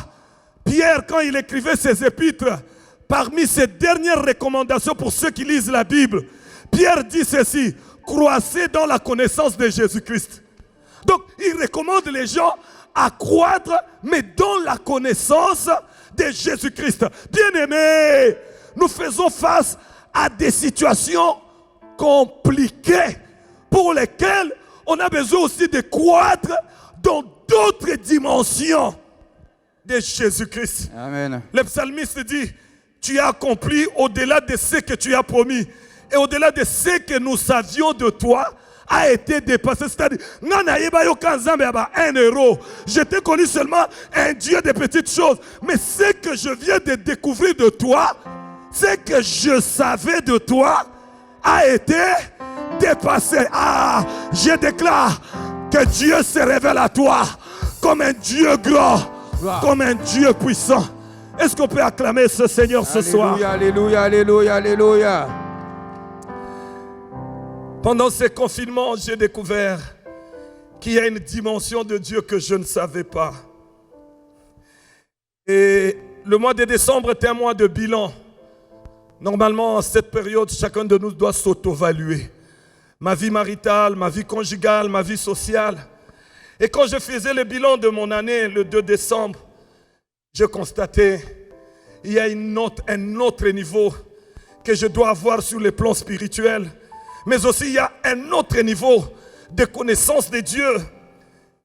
Pierre, quand il écrivait ses épîtres, parmi ses dernières recommandations pour ceux qui lisent la Bible, Pierre dit ceci, croissez dans la connaissance de Jésus-Christ. Donc, il recommande les gens à croître, mais dans la connaissance de Jésus-Christ. Bien-aimés, nous faisons face à des situations compliquées pour lesquelles on a besoin aussi de croître dans d'autres dimensions de Jésus-Christ. Amen. Le psalmiste dit, tu as accompli au-delà de ce que tu as promis et au-delà de ce que nous savions de toi, a été dépassé. C'est-à-dire, un héros. Je t'ai connu seulement un Dieu de petites choses. Mais ce que je viens de découvrir de toi, ce que je savais de toi, a été dépassé. Ah, je déclare que Dieu se révèle à toi comme un Dieu grand, comme un Dieu puissant. Est-ce qu'on peut acclamer ce Seigneur ce soir? Alléluia, alléluia, alléluia. Pendant ces confinements, j'ai découvert qu'il y a une dimension de Dieu que je ne savais pas. Et le mois de décembre était un mois de bilan. Normalement, en cette période, chacun de nous doit s'auto-évaluer. Ma vie maritale, ma vie conjugale, ma vie sociale. Et quand je faisais le bilan de mon année, le 2 décembre, je constatais qu'il y a un autre niveau que je dois avoir sur le plan spirituel. Mais aussi, il y a un autre niveau de connaissance de Dieu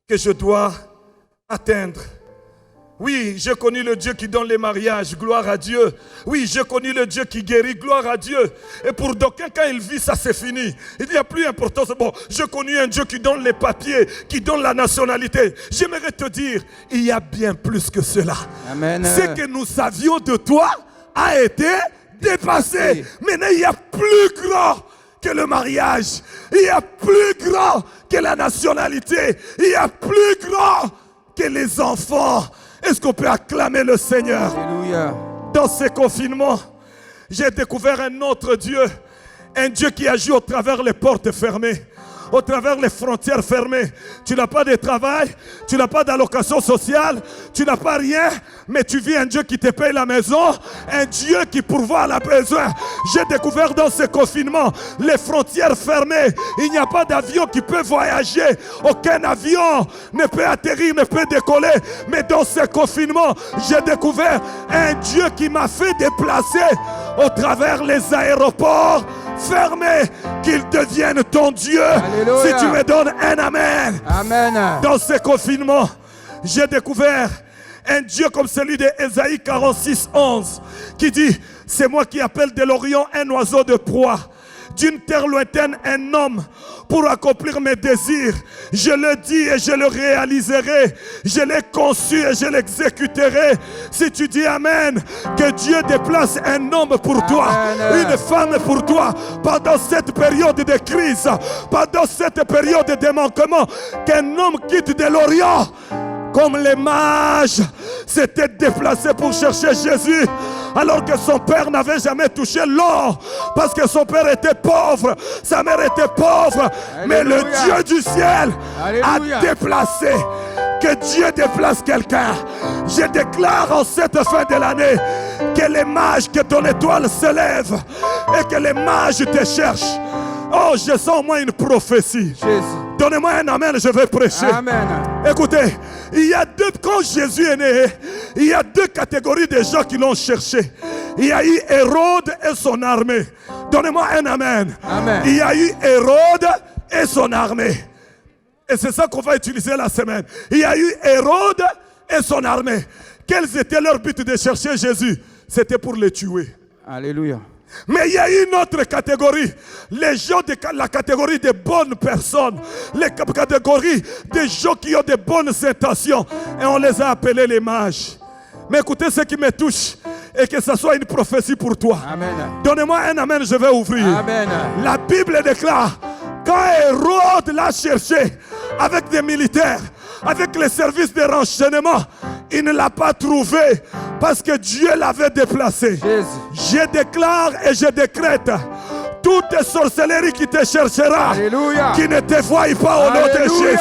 que je dois atteindre. Oui, j'ai connu le Dieu qui donne les mariages, gloire à Dieu. Oui, j'ai connu le Dieu qui guérit, gloire à Dieu. Et pour d'aucuns, quand il vit, ça c'est fini. Il n'y a plus d'importance. Bon, j'ai connu un Dieu qui donne les papiers, qui donne la nationalité. J'aimerais te dire, il y a bien plus que cela. Amen. Ce que nous savions de toi a été dépassé. Maintenant, il y a plus grand que le mariage. Il y a plus grand que la nationalité. Il y a plus grand que les enfants. Est-ce qu'on peut acclamer le Seigneur? Alléluia. Dans ces confinements, j'ai découvert un autre Dieu. Un Dieu qui agit au travers les portes fermées. au travers les frontières fermées. Tu n'as pas de travail, tu n'as pas d'allocation sociale, tu n'as pas rien, mais tu vis un Dieu qui te paye la maison, un Dieu qui pourvoit à la besoin. J'ai découvert dans ce confinement les frontières fermées. Il n'y a pas d'avion qui peut voyager. Aucun avion ne peut atterrir, ne peut décoller. Mais dans ce confinement, j'ai découvert un Dieu qui m'a fait déplacer au travers les aéroports fermés, qu'il devienne ton Dieu. Alléluia. Si tu me donnes un amen. Amen. Dans ce confinement, j'ai découvert un Dieu comme celui d'Ésaïe 46, 11, qui dit: c'est moi qui appelle de l'Orient un oiseau de proie, d'une terre lointaine un homme pour accomplir mes désirs. Je le dis et je le réaliserai. Je l'ai conçu et je l'exécuterai. Si tu dis amen, que Dieu déplace un homme pour toi, Amen. une femme pour toi, pendant cette période de crise, pendant cette période de manquement, qu'un homme quitte de l'Orient, comme les mages s'étaient déplacés pour chercher Jésus, alors que son père n'avait jamais touché l'or, parce que son père était pauvre, sa mère était pauvre. Alléluia. Mais le Dieu du ciel Alléluia. a déplacé. Que Dieu déplace quelqu'un. Je déclare en cette fin de l'année que les mages, que ton étoile se lève et que les mages te cherchent. Oh, je sens au moins une prophétie. Jésus. Donnez-moi un amen, je vais prêcher. Amen. Écoutez, il y a deux, quand Jésus est né, il y a deux catégories de gens qui l'ont cherché. Il y a eu Hérode et son armée. Donnez-moi un amen. Amen. Il y a eu Hérode et son armée. Et c'est ça qu'on va utiliser la semaine. Il y a eu Hérode et son armée. Quels étaient leurs buts de chercher Jésus? C'était pour le tuer. Alléluia. Mais il y a une autre catégorie, les gens de la catégorie des bonnes personnes, les catégories des gens qui ont de bonnes intentions, et on les a appelés les mages. Mais écoutez ce qui me touche, et que ce soit une prophétie pour toi. Amen. Donnez-moi un amen, je vais ouvrir. Amen. La Bible déclare, quand Hérode l'a cherché avec des militaires, avec les services de renseignement, il ne l'a pas trouvé parce que Dieu l'avait déplacé. Jésus. Je déclare et je décrète, toute sorcellerie qui te cherchera, Alléluia. qui ne te voie pas au nom de Alléluia. Jésus,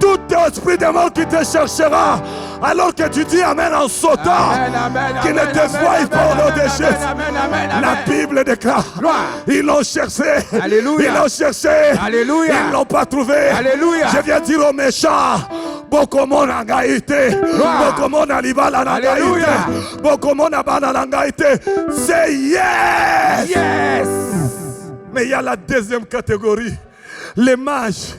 tout esprit de mort qui te cherchera, alors que tu dis amen en sautant, Amen, amen, qui ne amen, te amen, voie amen, pas au nom de amen, Jésus. amen, amen, amen. La Bible déclare, Gloire. ils l'ont cherché, Alléluia. ils l'ont cherché, Alléluia. ils ne l'ont pas trouvé. Alléluia. Je viens dire aux méchants, Bokomon Angaïté, Gloire. Bokomon Alibala Alléluia. Nangaïté, Bokomon Abana Nangaïté. C'est yes! Yes. Mais il y a la deuxième catégorie, les mages.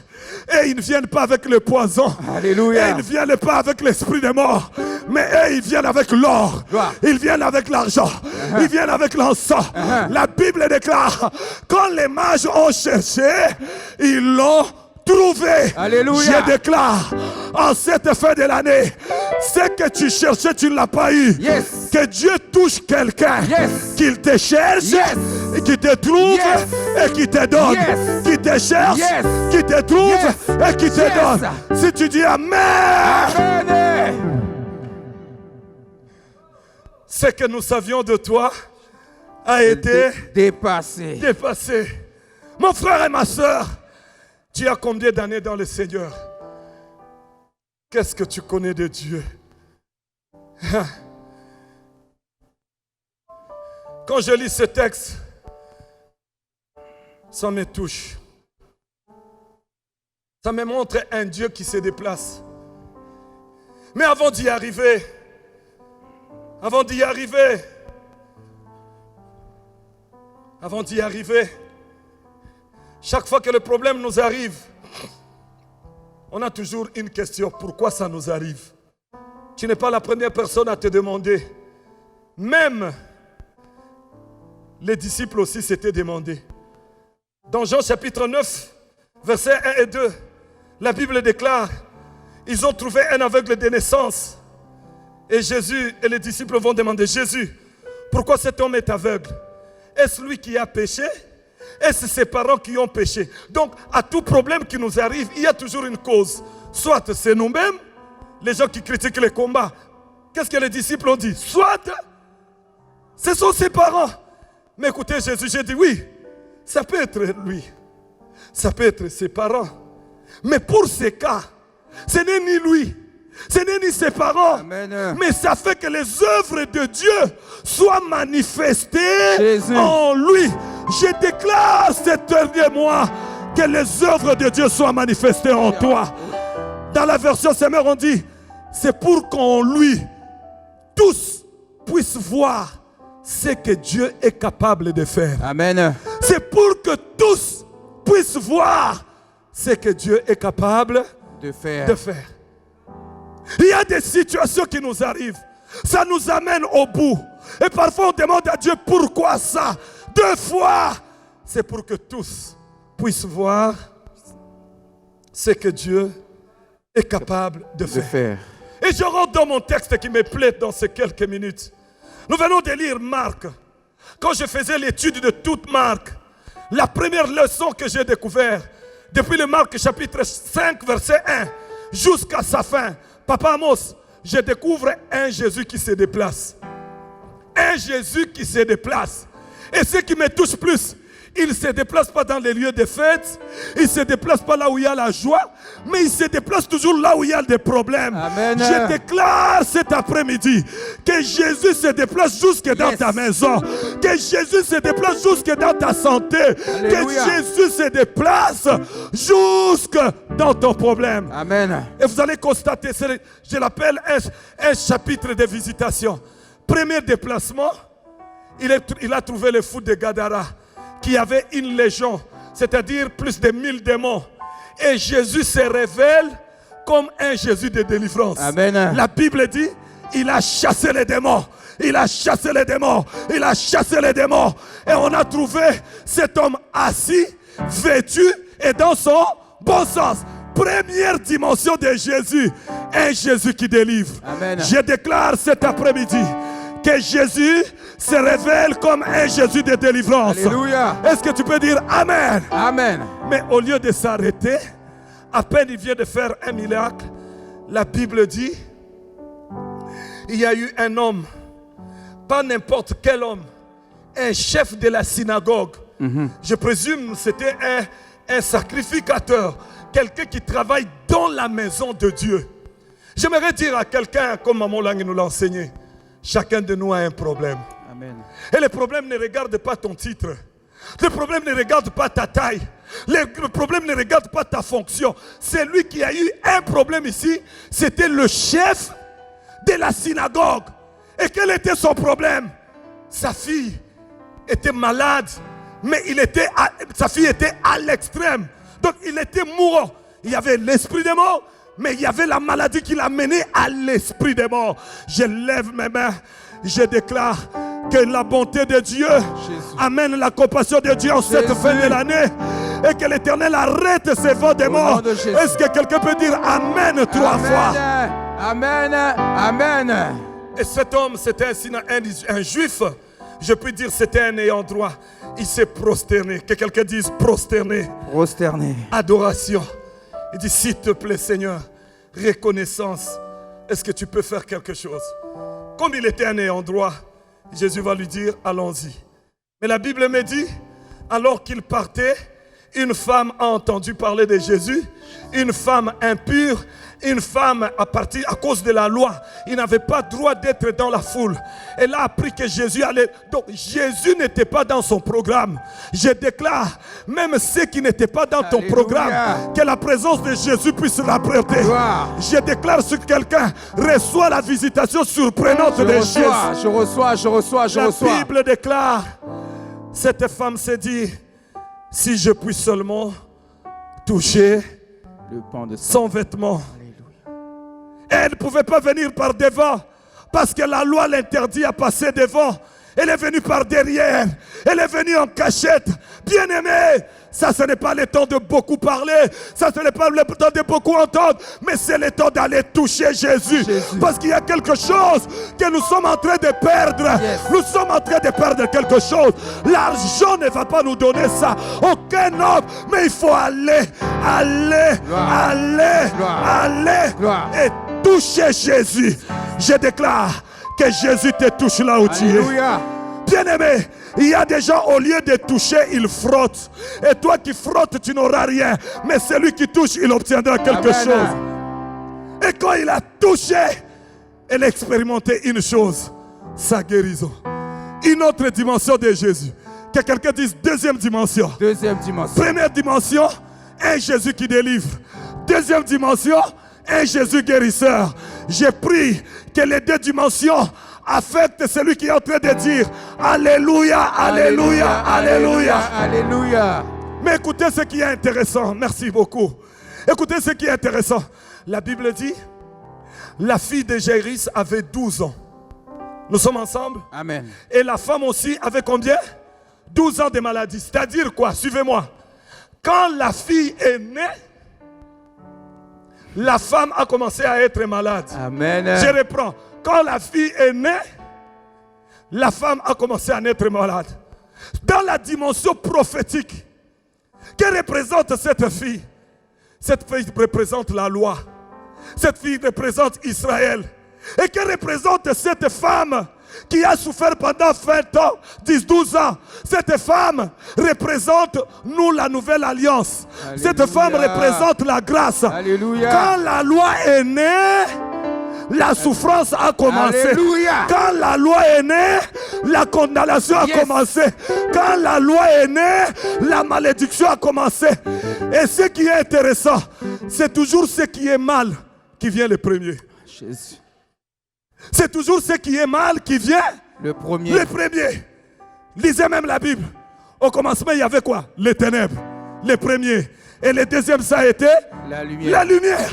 Et ils ne viennent pas avec le poison. Alléluia. Et ils ne viennent pas avec l'esprit de mort. Mais eux, ils viennent avec l'or. Gloire. Ils viennent avec l'argent. Ils viennent avec l'encens. La Bible déclare, quand les mages ont cherché, ils l'ont trouvé. Alléluia. Je déclare, en cette fin de l'année, ce que tu cherchais, tu ne l'as pas eu. Yes. Que Dieu touche quelqu'un. Yes. Qu'il te cherche. Yes. Et qui te trouve. Yes. Et qui te donne. Yes. Qui te cherche. Yes. Qui te trouve. Yes. Et qui te Yes. donne. Si tu dis amen. Amen. Ce que nous savions de toi a été Dépassé. dépassé. Mon frère et ma soeur, tu as combien d'années dans le Seigneur? Qu'est-ce que tu connais de Dieu? Quand je lis ce texte, ça me touche. Ça me montre un Dieu qui se déplace. Mais avant d'y arriver, chaque fois que le problème nous arrive, on a toujours une question: pourquoi ça nous arrive? Tu n'es pas la première personne à te demander. Même les disciples aussi s'étaient demandé. Dans Jean chapitre 9, versets 1 et 2, la Bible déclare, ils ont trouvé un aveugle de naissance. Et Jésus et les disciples vont demander: Jésus, pourquoi cet homme est aveugle? Est-ce lui qui a péché? Est-ce ses parents qui ont péché? Donc, à tout problème qui nous arrive, il y a toujours une cause. Soit c'est nous-mêmes, les gens qui critiquent les combats. Qu'est-ce que les disciples ont dit? Soit ce sont ses parents. Mais écoutez, Jésus, j'ai dit oui, ça peut être lui. Ça peut être ses parents. Mais pour ces cas, ce n'est ni lui, ce n'est ni ses parents. Amen. Mais ça fait que les œuvres de Dieu soient manifestées Jésus. en lui. Je déclare ces derniers mois que les œuvres de Dieu soient manifestées en toi. Dans la version Semeur, on dit, c'est pour qu'en lui, tous puissent voir ce que Dieu est capable de faire. Amen. C'est pour que tous puissent voir ce que Dieu est capable De faire. de faire. Il y a des situations qui nous arrivent. Ça nous amène au bout. Et parfois on demande à Dieu pourquoi ça. 2 fois. C'est pour que tous puissent voir ce que Dieu est capable de De faire. faire. Et je rentre dans mon texte qui me plaît dans ces quelques minutes. Nous venons de lire Marc. Quand je faisais l'étude de toute Marc, la première leçon que j'ai découverte, depuis le Marc chapitre 5, verset 1, jusqu'à sa fin, Papa Amos, je découvre un Jésus qui se déplace. Un Jésus qui se déplace. Et ce qui me touche plus, il ne se déplace pas dans les lieux de fête, il ne se déplace pas là où il y a la joie, mais il se déplace toujours là où il y a des problèmes. Amen. Je déclare cet après-midi que Jésus se déplace jusque dans Yes. ta maison, que Jésus se déplace jusque dans ta santé, Alléluia. que Jésus se déplace jusque dans ton problème. Amen. Et vous allez constater, je l'appelle un chapitre de visitation. Premier déplacement, il a trouvé le fou de Gadara, qui avait une légion, c'est-à-dire plus de 1000 démons. Et Jésus se révèle comme un Jésus de délivrance. Amen. La Bible dit, il a chassé les démons. Il a chassé les démons. Il a chassé les démons. Et on a trouvé cet homme assis, vêtu et dans son bon sens. Première dimension de Jésus, un Jésus qui délivre. Amen. Je déclare cet après-midi que Jésus se révèle comme un Jésus de délivrance. Alléluia. Est-ce que tu peux dire Amen? Amen. Mais au lieu de s'arrêter, à peine il vient de faire un miracle, la Bible dit, il y a eu un homme, pas n'importe quel homme, un chef de la synagogue. Je présume que c'était un sacrificateur, quelqu'un qui travaille dans la maison de Dieu. J'aimerais dire à quelqu'un, comme Maman Lang nous l'a enseigné, chacun de nous a un problème. Amen. Et le problème ne regarde pas ton titre. Le problème ne regarde pas ta taille. Le problème ne regarde pas ta fonction. C'est lui qui a eu un problème ici. C'était le chef de la synagogue. Et quel était son problème? Sa fille était malade, mais sa fille était à l'extrême. Donc il était mourant. Il y avait l'esprit des morts, mais il y avait la maladie qui l'a mené à l'esprit des morts. Je lève mes mains, je déclare que la bonté de Dieu amène la compassion de Dieu en cette fin de l'année et que l'Éternel arrête ses vents des morts. Est-ce que quelqu'un peut dire Amen 3 fois? Amen. Amen. Et cet homme, c'était un juif. Je peux dire c'était un ayant droit. Il s'est prosterné. Que quelqu'un dise prosterné. Prosterné. Adoration. Il dit, s'il te plaît Seigneur, reconnaissance, est-ce que tu peux faire quelque chose? Comme il était un ayant droit, Jésus va lui dire, allons-y. Mais la Bible me dit, alors qu'il partait, une femme a entendu parler de Jésus, une femme impure, une femme à cause de la loi. Il n'avait pas droit d'être dans la foule. Elle a appris que Jésus allait. Donc Jésus n'était pas dans son programme. Je déclare, même ceux qui n'étaient pas dans ton programme, que la présence de Jésus puisse l'apporter. Je déclare sur quelqu'un, reçoit la visitation surprenante de Jésus. Je reçois. La Bible déclare, cette femme s'est dit, si je puis seulement toucher le pan de son vêtement. Elle ne pouvait pas venir par devant parce que la loi l'interdit à passer devant. Elle est venue par derrière. Elle est venue en cachette. Bien-aimé, ça ce n'est pas le temps de beaucoup parler. Ça ce n'est pas le temps de beaucoup entendre. Mais c'est le temps d'aller toucher Jésus. Parce qu'il y a quelque chose que nous sommes en train de perdre. Nous sommes en train de perdre quelque chose. L'argent ne va pas nous donner ça. Aucun homme. Mais il faut aller. Et toucher Jésus. Je déclare que Jésus te touche là où tu es. Bien-aimé, il y a des gens, au lieu de toucher, ils frottent. Et toi qui frottes, tu n'auras rien. Mais celui qui touche, il obtiendra quelque chose. Et quand il a touché, il a expérimenté une chose, sa guérison. Une autre dimension de Jésus. Que quelqu'un dise deuxième dimension. Deuxième dimension. Première dimension, un Jésus qui délivre. Deuxième dimension, un Jésus guérisseur. J'ai pris que les deux dimensions affectent celui qui est en train de dire Alléluia, Alléluia, Alléluia. Alléluia. Mais écoutez ce qui est intéressant. Merci beaucoup. Écoutez ce qui est intéressant. La Bible dit, la fille de Jairus avait 12 ans. Nous sommes ensemble? Amen. Et la femme aussi avait combien? 12 ans de maladie. C'est-à-dire quoi? Suivez-moi. Quand la fille est née, la femme a commencé à être malade. Amen. Je reprends. Quand la fille est née, la femme a commencé à être malade. Dans la dimension prophétique, que représente cette fille? Cette fille représente la loi. Cette fille représente Israël. Et que représente cette femme qui a souffert pendant 20 ans, 10-12 ans? Cette femme représente nous, la nouvelle alliance. Alléluia. Cette femme représente la grâce. Alléluia. Quand la loi est née, la souffrance a commencé. Alléluia. Quand la loi est née, la condamnation a commencé. Quand la loi est née, la malédiction a commencé. Et ce qui est intéressant, c'est toujours ce qui est mal qui vient le premier. Jésus. C'est toujours ce qui est mal qui vient le premier. Le premier. Lisez même la Bible. Au commencement, il y avait quoi? Les ténèbres. Les premiers. Et le deuxième, ça a été la lumière. La lumière.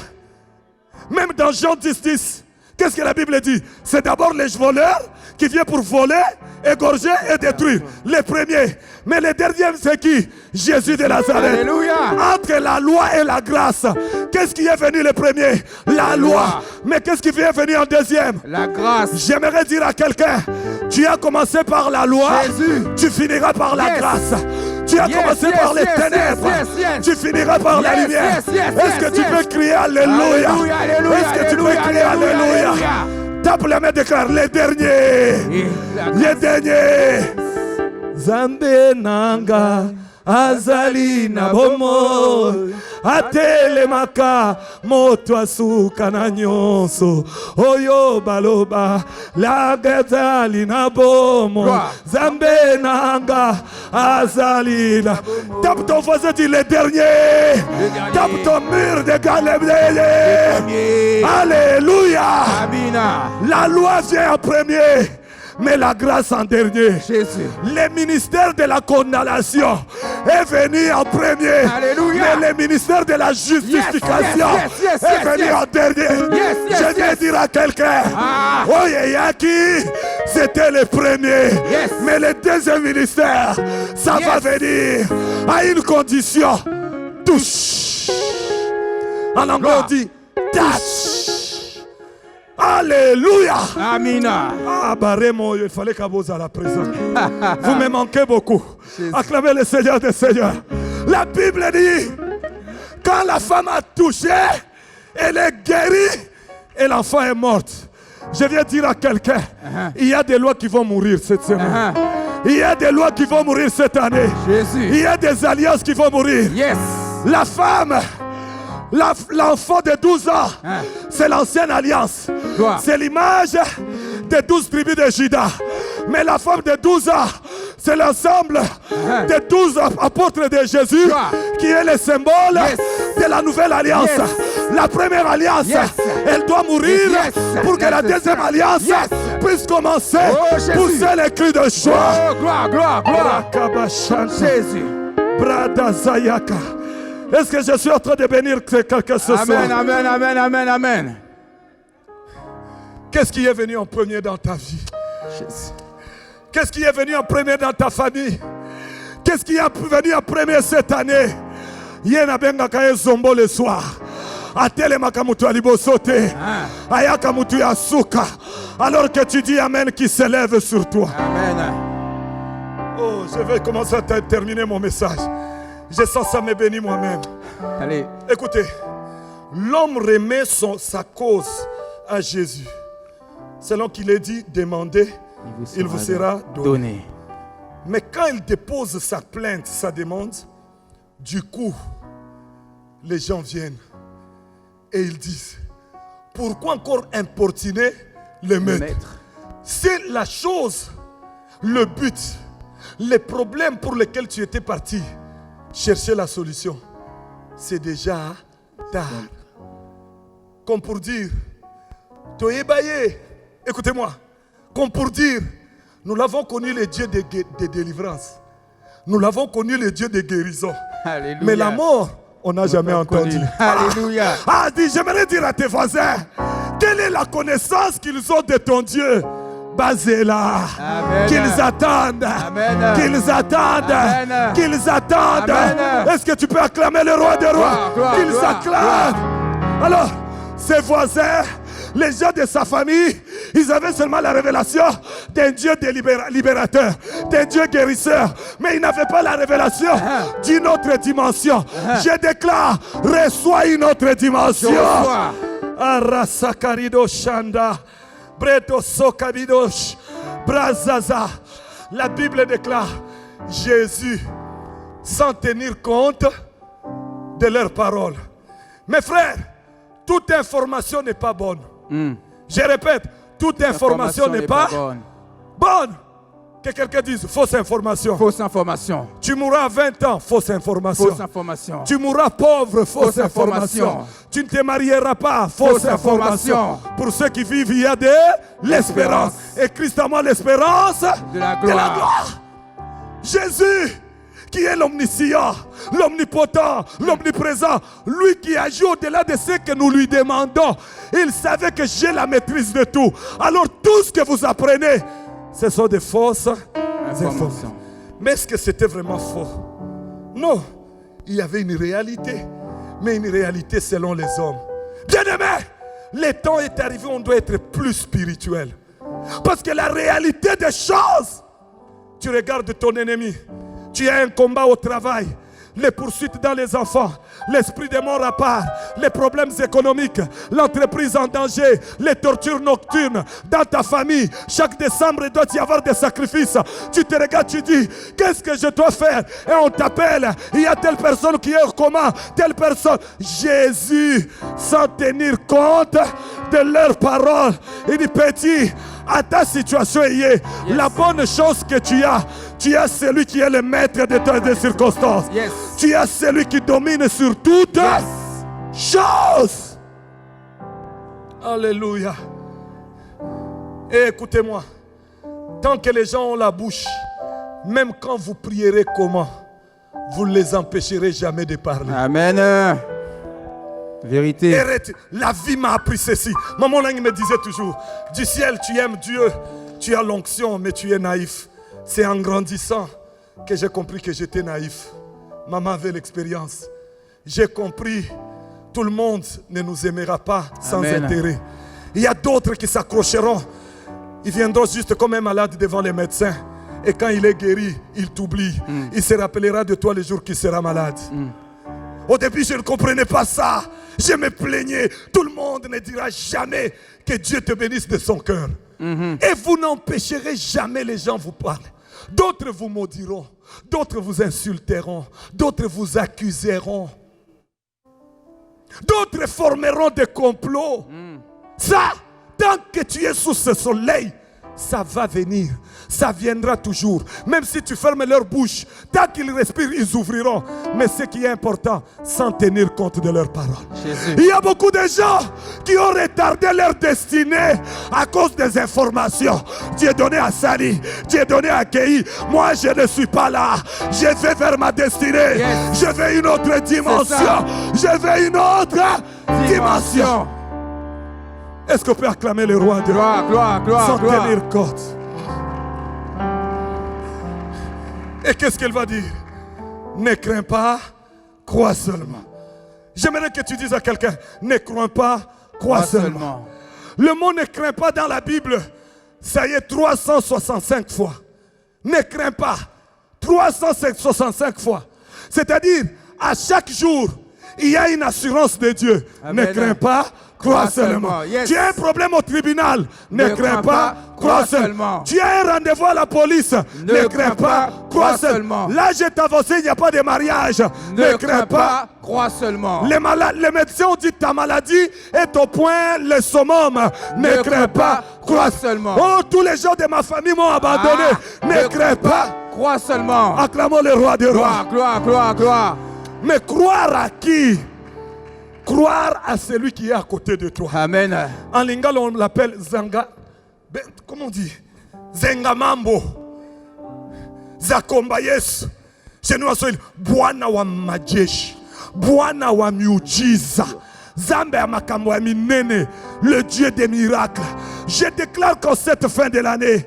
Même dans Jean 10, qu'est-ce que la Bible dit? C'est d'abord les voleurs qui viennent pour voler, égorger et détruire. Les premiers. Mais le dernier, c'est qui? Jésus de Nazareth. Alléluia. Entre la loi et la grâce, qu'est-ce qui est venu le premier? La loi. Mais qu'est-ce qui vient venir en deuxième? La grâce. J'aimerais dire à quelqu'un, tu as commencé par la loi, Jésus. Tu finiras par la grâce. Tu as commencé par les ténèbres, tu finiras par la lumière. Est-ce que tu peux crier Alléluia? Est-ce que tu peux crier Alléluia? Tape la main, déclare les derniers. Les derniers. Zambe nanga azali na bomo atelemaka moto asuka na nyonso oyo baloba la gazali na bomo Zambe nanga azali na. Tape ton voisin, dit les derniers. Tape ton mur de Galilée. Alléluia. Amina. La loi vient en premier, mais la grâce en dernier. Jésus. Le ministère de la condamnation est venu en premier. Alléluia. Mais le ministère de la justification est venu en dernier. Je viens dire à quelqu'un, oh Yaki, c'était le premier. Mais le deuxième ministère, ça va venir à une condition. Touche. En anglais on dit touch. Alléluia. Amina. Ah, Baremo, il fallait qu'à vous à la présence. Vous me manquez beaucoup. Acclamez le Seigneur des Seigneurs. La Bible dit, quand la femme a touché, elle est guérie et l'enfant est mort. Je viens dire à quelqu'un, il y a des lois qui vont mourir cette semaine. Il y a des lois qui vont mourir cette année. Jésus. Il y a des alliances qui vont mourir. Yes. La femme, l'enfant de 12 ans, c'est l'ancienne alliance. C'est l'image des 12 tribus de Juda. Mais la femme de 12 ans, c'est l'ensemble des 12 apôtres de Jésus qui est le symbole de la nouvelle alliance. La première alliance, elle doit mourir pour que la deuxième alliance puisse commencer. Pousser les cris de joie. Oh, gloire, gloire, gloire. Jésus. Brada Zayaka. Est-ce que je suis en train de bénir quelqu'un ce soir? Amen, amen, amen, amen, amen. Qu'est-ce qui est venu en premier dans ta vie? Jésus. Qu'est-ce qui est venu en premier dans ta famille? Qu'est-ce qui est venu en premier cette année? Yena benga kaye zombo le soir. Atele makamutu alibosote. Ayaka mutu yasuka. Alors que tu dis Amen qui s'élève sur toi. Amen. Oh, je vais commencer à terminer mon message. Je sens ça me bénit moi-même. Allez. Écoutez, l'homme remet sa cause à Jésus. Selon qu'il est dit, demandez il vous sera donné. Mais quand il dépose sa plainte, sa demande, du coup, les gens viennent et ils disent, pourquoi encore importuner le maître? C'est la chose, le but, les problèmes pour lesquels tu étais parti chercher la solution. C'est déjà tard. Comme pour dire, écoutez-moi, comme pour dire, nous l'avons connu le Dieu de délivrance. Nous l'avons connu le Dieu de guérison. Alléluia. Mais la mort, on n'a jamais entendu. Alléluia. J'aimerais dire à tes voisins, quelle est la connaissance qu'ils ont de ton Dieu? Basez-la. Qu'ils attendent. Amen. Qu'ils attendent. Amen. Qu'ils attendent. Amen. Est-ce que tu peux acclamer le roi des rois? Qu'ils acclament. Alors, ses voisins, les gens de sa famille, ils avaient seulement la révélation d'un Dieu libérateur, d'un Dieu guérisseur, mais ils n'avaient pas la révélation d'une autre dimension. Je déclare, reçois une autre dimension. Arasakarido Shanda, Breto Sokabidosh, Brazaza. La Bible déclare, Jésus, sans tenir compte de leurs paroles. Mes frères, toute information n'est pas bonne. Je répète, toute information n'est pas bonne. Que quelqu'un dise fausse information. Fausse information. Tu mourras à 20 ans, fausse information. Fausse information. Tu mourras pauvre, fausse information. Tu ne te marieras pas, fausse information. Pour ceux qui vivent, il y a de l'espérance. Et Christ a moi l'espérance de la gloire. Jésus, qui est l'omniscient, l'omnipotent, l'omniprésent, lui qui agit au-delà de ce que nous lui demandons, il savait que j'ai la maîtrise de tout. Alors tout ce que vous apprenez, ce sont des fausses informations. Mais est-ce que c'était vraiment faux? Non, il y avait une réalité, mais une réalité selon les hommes. Bien-aimés, le temps est arrivé, on doit être plus spirituel. Parce que la réalité des choses, tu regardes ton ennemi, tu as un combat au travail, les poursuites dans les enfants, l'esprit de mort à part, les problèmes économiques, l'entreprise en danger, les tortures nocturnes dans ta famille. Chaque décembre, il doit y avoir des sacrifices. Tu te regardes, tu dis, qu'est-ce que je dois faire? Et on t'appelle, il y a telle personne qui est au coma, telle personne. Jésus, sans tenir compte de leurs paroles, il dit, petit, à ta situation est la bonne chose que tu as celui qui est le maître de tes circonstances. Tu as celui qui domine sur toutes choses. Alléluia. Et écoutez-moi, tant que les gens ont la bouche, même quand vous prierez comment, vous ne les empêcherez jamais de parler. Amen. Vérité. La vie m'a appris ceci. Maman Lang me disait toujours, du ciel tu aimes Dieu, tu as l'onction mais tu es naïf. C'est en grandissant que j'ai compris que j'étais naïf. Maman avait l'expérience. J'ai compris, tout le monde ne nous aimera pas sans intérêt. Il y a d'autres qui s'accrocheront. Ils viendront juste comme un malade devant les médecins. Et quand il est guéri, il t'oublie. Il se rappellera de toi le jour qu'il sera malade. Au début, je ne comprenais pas ça. Je me plaignais. Tout le monde ne dira jamais que Dieu te bénisse de son cœur. Et vous n'empêcherez jamais les gens vous parler. D'autres vous maudiront. D'autres vous insulteront. D'autres vous accuseront. D'autres formeront des complots. Ça, tant que tu es sous ce soleil, ça va venir. Ça viendra toujours. Même si tu fermes leur bouche, tant qu'ils respirent, ils ouvriront. Mais ce qui est important, sans tenir compte de leurs paroles. Jésus. Il y a beaucoup de gens qui ont retardé leur destinée à cause des informations. Dieu donné à Sali, Dieu donné à Kei. Moi, je ne suis pas là. Je vais vers ma destinée. Je vais une autre dimension. Je vais une autre dimension. Est-ce qu'on peut acclamer le roi de gloire, sans tenir compte? Et qu'est-ce qu'elle va dire? Ne crains pas, crois seulement. J'aimerais que tu dises à quelqu'un, ne crains pas, crois seulement. Le mot ne crains pas dans la Bible, ça y est 365 fois. Ne crains pas, 365 fois. C'est-à-dire, à chaque jour, il y a une assurance de Dieu. Amen. Ne crains pas, crois seulement. Yes. Tu as un problème au tribunal, ne crains pas, crois seulement. Tu as un rendez-vous à la police, ne crains pas, crois seulement. Là, j'ai avancé, il n'y a pas de mariage, ne crains pas, crois seulement. Les médecins ont dit ta maladie est au point le summum. Ne crains pas, crois seulement. Oh, tous les gens de ma famille m'ont abandonné. Ne crains pas, crois seulement. Acclamons le roi des rois. Gloire. Mais croire à qui? Croire à celui qui est à côté de toi. Amen. En lingala, on l'appelle Zanga. Comment on dit? Zengamambo. Zakomba Yesu. Chez nous, Bwana wa majeshi. Bwana wa miujiza. Zambe ya makambo ya minene. Le Dieu des miracles. Je déclare qu'en cette fin de l'année,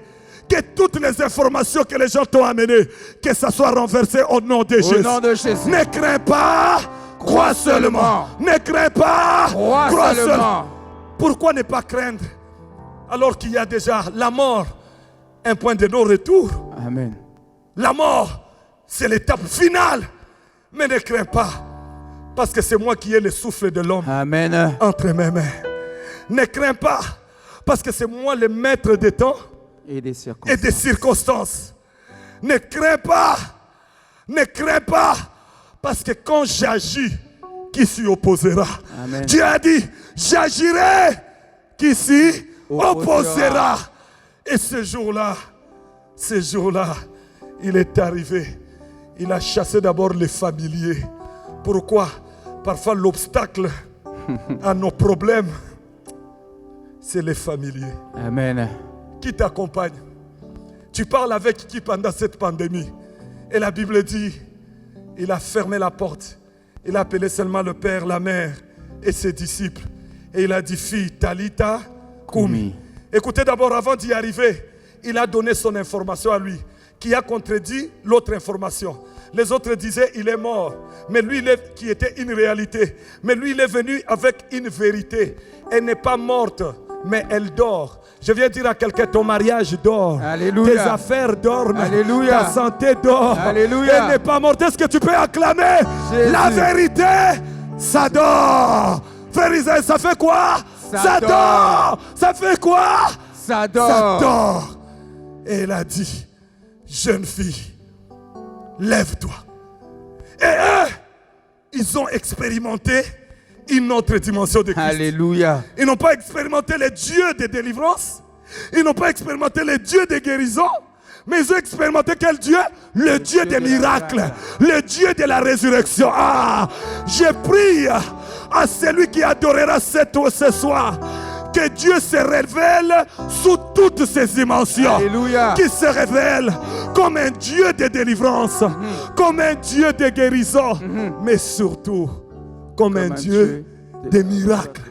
que toutes les informations que les gens t'ont amenées, que ça soit renversé au nom de Jésus. Au nom de Jésus. Ne crains pas, crois seulement. Ne crains pas, crois seulement. Pourquoi ne pas craindre alors qu'il y a déjà la mort, un point de non-retour? Amen. La mort, c'est l'étape finale. Mais ne crains pas, parce que c'est moi qui ai le souffle de l'homme entre mes mains. Ne crains pas, parce que c'est moi le maître des temps et des circonstances. Ne crains pas, parce que quand j'agis, qui s'y opposera? Amen. Dieu a dit, j'agirai, qui s'y opposera. Et ce jour-là, il est arrivé. Il a chassé d'abord les familiers. Pourquoi? Parfois l'obstacle à nos problèmes, c'est les familiers. Amen. Qui t'accompagne? Tu parles avec qui pendant cette pandémie? Et la Bible dit, il a fermé la porte. Il a appelé seulement le père, la mère et ses disciples. Et il a dit, fille, Talita Kumi. Écoutez d'abord, avant d'y arriver, il a donné son information à lui, qui a contredit l'autre information. Les autres disaient, il est mort. Mais lui, qui était une réalité. Mais lui, il est venu avec une vérité. Elle n'est pas morte, mais elle dort. Je viens dire à quelqu'un, ton mariage dort. Alléluia. Tes affaires dorment. Alléluia. Ta santé dort. Alléluia. Elle n'est pas morte. Est-ce que tu peux acclamer? Jésus. La vérité, ça dort. Frère Isaïe, ça fait quoi? Ça dort. Ça fait quoi? Ça dort. Ça dort. Et elle a dit, jeune fille, lève-toi. Et eux, ils ont expérimenté une autre dimension de Christ. Alléluia. Ils n'ont pas expérimenté les dieux de délivrance. Ils n'ont pas expérimenté les dieux de guérison. Mais ils ont expérimenté quel Dieu? Le Dieu des miracles. Le Dieu de la résurrection. Ah, je prie à celui qui adorera ce soir, que Dieu se révèle sous toutes ses dimensions. Alléluia. Qui se révèle comme un Dieu de délivrance, comme un Dieu de guérison, mais surtout comme un Dieu des miracles.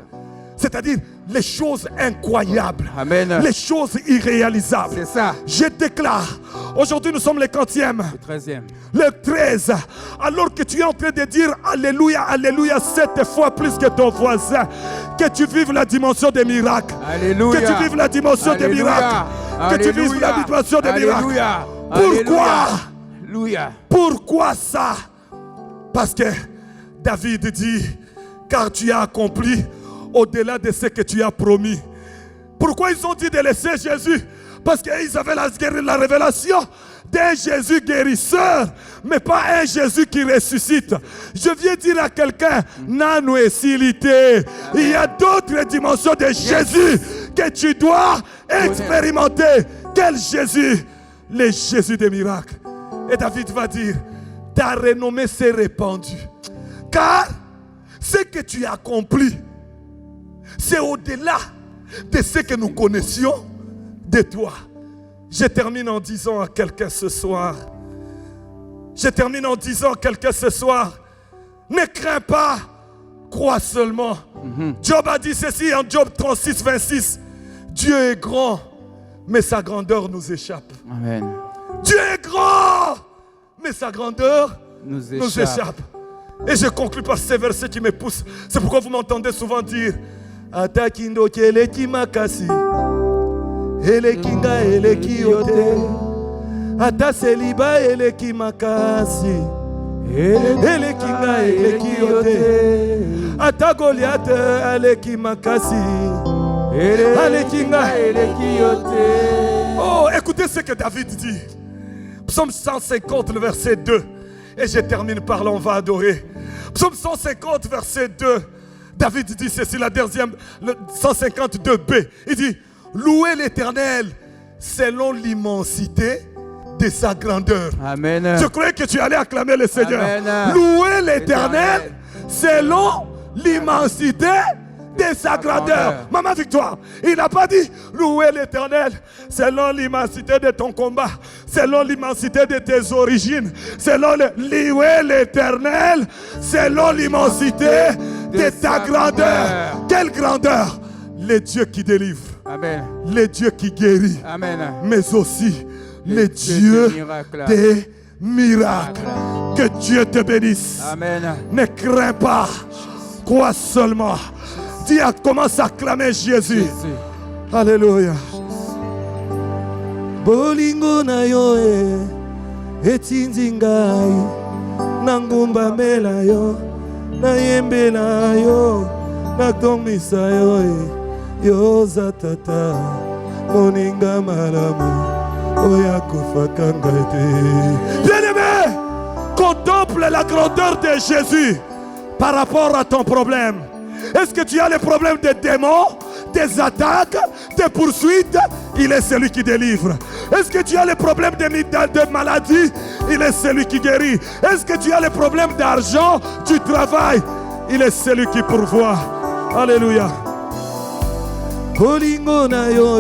C'est-à-dire les choses incroyables, Amen. les choses irréalisables. C'est ça. Je déclare, aujourd'hui nous sommes le 40e, Le 13e. le 13, alors que tu es en train de dire Alléluia, Alléluia 7 fois plus que ton voisin, que tu vives la dimension des miracles. Alléluia. Que tu vives la dimension des miracles. Que tu vives la dimension des miracles. Pourquoi? Alléluia. Pourquoi ça? Parce que David dit, car tu as accompli au-delà de ce que tu as promis. Pourquoi ils ont dit de laisser Jésus? Parce qu'ils avaient la révélation d'un Jésus guérisseur, mais pas un Jésus qui ressuscite. Je viens dire à quelqu'un, Nanu et Silité, il y a d'autres dimensions de Jésus que tu dois expérimenter. Quel Jésus? Le Jésus des miracles. Et David va dire, ta renommée s'est répandue. Car ce que tu as accompli, c'est au-delà de ce que nous connaissions de toi. Je termine en disant à quelqu'un ce soir, ne crains pas, crois seulement. Job a dit ceci en Job 36, 26. Dieu est grand, mais sa grandeur nous échappe. Amen. Dieu est grand, mais sa grandeur nous échappe. Et je conclue par ces versets qui me poussent. C'est pourquoi vous m'entendez souvent dire Atakindo keleki makasi elekinga eleki yote ata seliba eleki makasi elekinga eleki yote ata ata Goliath aleki makasi aleki nga. Oh, écoutez ce que David dit. Psaume 150, le verset 2. Et je termine par là, on va adorer. Psaume 150, verset 2. David dit ceci, la deuxième, le 152b. Il dit, louez l'Éternel selon l'immensité de sa grandeur. Amen. Je croyais que tu allais acclamer le Seigneur. Amen. Louez l'Éternel selon l'immensité de sa grandeur. Maman Victoire, il n'a pas dit louer l'Éternel selon l'immensité de ton combat, selon l'immensité de tes origines, selon louer l'Éternel selon l'immensité de ta grandeur. Quelle grandeur? Le Dieu qui délivre, Amen. le Dieu qui guérit, Amen. mais aussi le Dieu des miracles. Que Dieu te bénisse. Amen. Ne crains pas, crois seulement. Dis, commence à acclamer Jésus. Alléluia. Bolingo na yo etindi ngai nangumba mela yo nayembe na yo natomisa yo yo zatata moninga malamu oya kofaka ngai te. Bien-aimé, contemple la grandeur de Jésus par rapport à ton problème. Est-ce que tu as le problème des démons, des attaques, des poursuites? Il est celui qui délivre. Est-ce que tu as le problème de maladie? Il est celui qui guérit. Est-ce que tu as le problème d'argent, du travail? Il est celui qui pourvoit. Alléluia. Bolingo na yo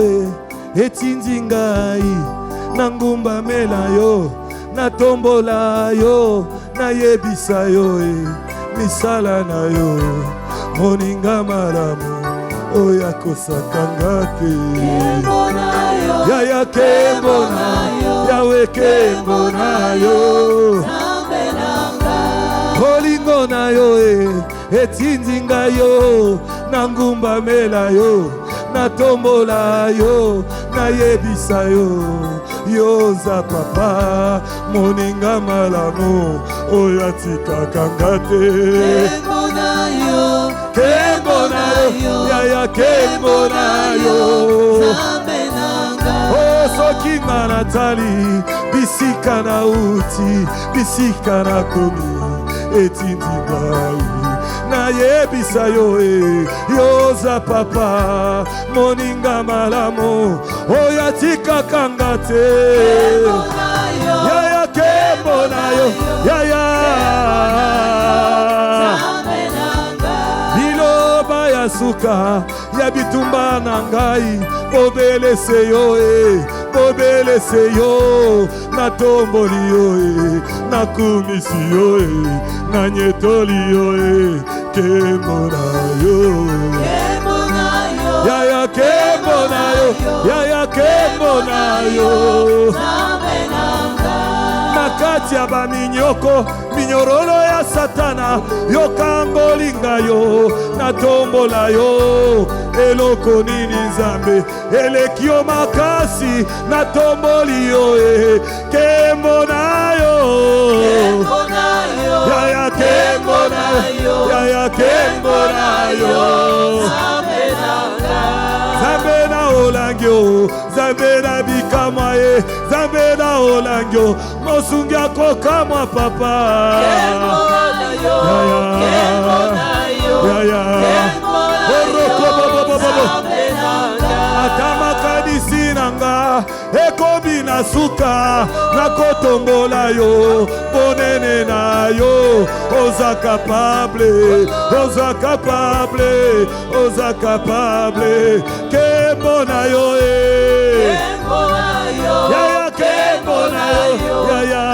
etindi ngai nangumba mela yo natombola yo nayebisa yo misala na yo moninga malamu oya kosakanga te. Yaya kembo na yo yawe kembo na yo bolingo na yo etindi ngai yo nangumba mela yo natombola yo nayebisa yo yoza papa moninga malamu oya tikakanga te. Kembo na yo yaya kembo na yo oh soki nga natali bisika na uti bisika na komi etindi ngai nayebisa yo yoza papa moninga malamu oya tikakanga te. Yaya kembo na yo yaya biloba ya suka ya bitumba na ngai bobelese yo bobelese yo natomboli yo nakumisi yo nanyetoli yo kembo na yo yaya kembo na yo yaya kembo na yo nakati ya baminyoko minyorolo ya satana yokangolinga yo natombola yo eloko nini nzambe eleki yo makasi natomboli yo kembo na yo yaya kembo na yo yaya kembo na yo Zambe na olangyo Zambe na bikamwa Zambe na olangyo mosungi akokamwa papa atamakanisi nanga ekobi na suka nakotombola yo bonene na yo oza capable oza capable oza capable kembo na yo yaya kembo na yo yaya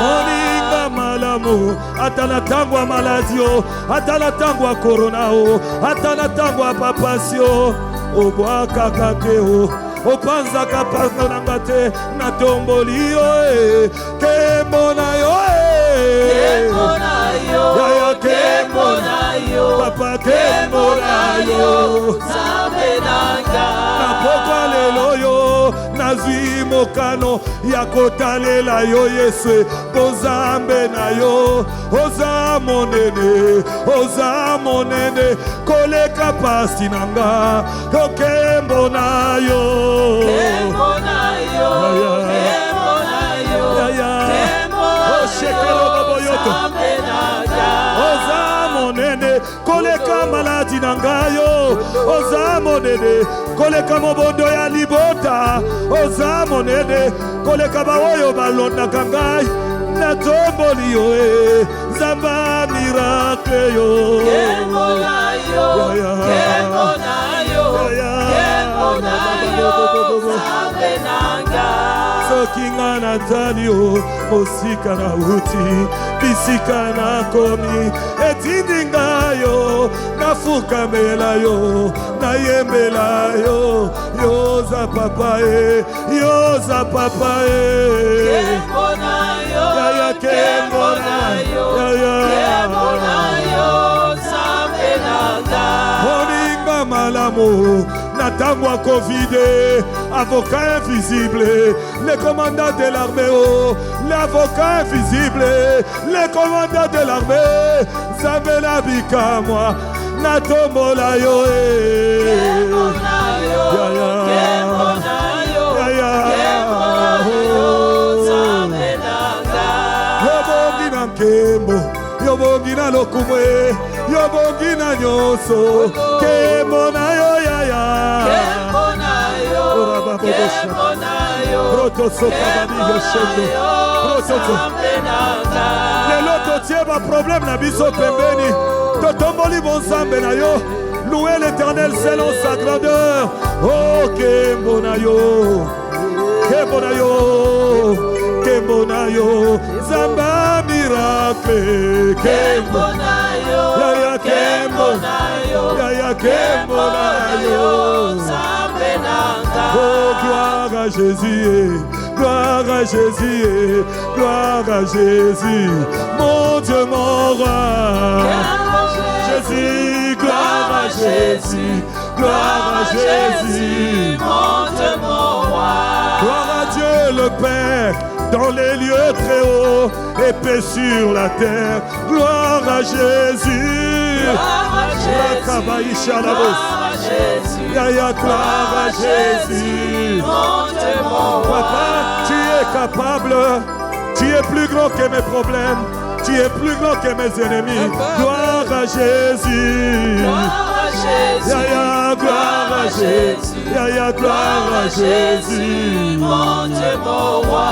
moninga malamu atana tangwa maladio atana tangwa coronao atana tangwa papasio obwaka kakeo opanza kapanga nanga te natomboli yo kembo na yo yaya kembo na yo papa kembo na yo napokwa lelo yo nazwi mokano ya kotalela yo Yesu bozambe na yo oza monene koleka pasi nanga okembo na yo oza monene koleka maladi nangayo oza monene koleka mobondo ya libota oza monene koleka baoyo balondaka ngai natomboli yo nzamba miracle yo soki nga natali yo mosika na uti bisika na komi etindi ngayo nafukamela yo nayembela yo yoza papa yoza papa yaya kembo na yo moninga malamu Natango à Covid, avocat invisible, les commandants de l'armée, l'avocat invisible, les commandants de l'armée, Zabela Bika moi, Natomo la yo Yobongina lokumwe, yobongina nyoso, kemona yo yaya, kemona yo, protoso kabani yoshendo, protoso. Le loto tieba problème na biso pembeni, totomboli bonzambe na yo, louez l'Éternel selon sa grandeur. Oh kemona yo, kemona yo. Kembonayo, Zamba miracle, Kembonayo, Yaya Kembonayo, Yaya Kembonayo, oh gloire à Jésus, gloire à Jésus, gloire à Jésus, mon Dieu, mon roi, Jésus, gloire à Jésus, gloire à Jésus, mon Dieu, mon roi, gloire à Dieu le Père. Dans les lieux très hauts et paix sur la terre, gloire à Jésus. Gloire à Jésus, Yaya, gloire à Jésus. Papa, tu es capable, tu es plus grand que mes problèmes, tu es plus grand que mes ennemis. Gloire à Jésus. Yaya, gloire à Jésus. Yaya, gloire à Jésus. Mon Dieu, mon roi.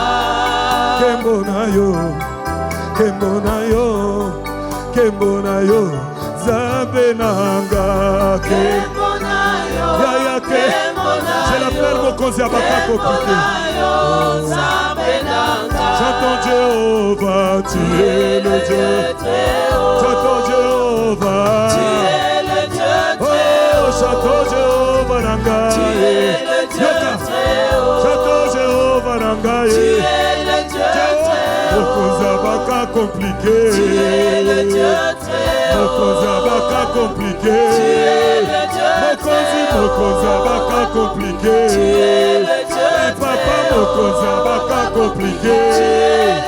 Kembonayo, Kembonayo, Kembonayo, Zabenanga, Kembonayo, Yaya, Kembonayo. C'est la frère Mokonzi Abaka compliqué. J'entends Jéhovah, tu es le Dieu très haut. J'entends Jéhovah, tu es le Dieu très haut. J'entends Jéhovah Nangaye, tu es le Dieu très haut. J'entends Jéhovah Nangaye, tu es le Dieu très haut. Mokonzi Abaka compliqué, tu es le Dieu très haut. Mokonzi Abaka compliqué, tu es le Dieu très haut. Mokonzi Abaka compliqué, tu es le Dieu très haut. Papa Mokonzi Abaka compliqué, tu es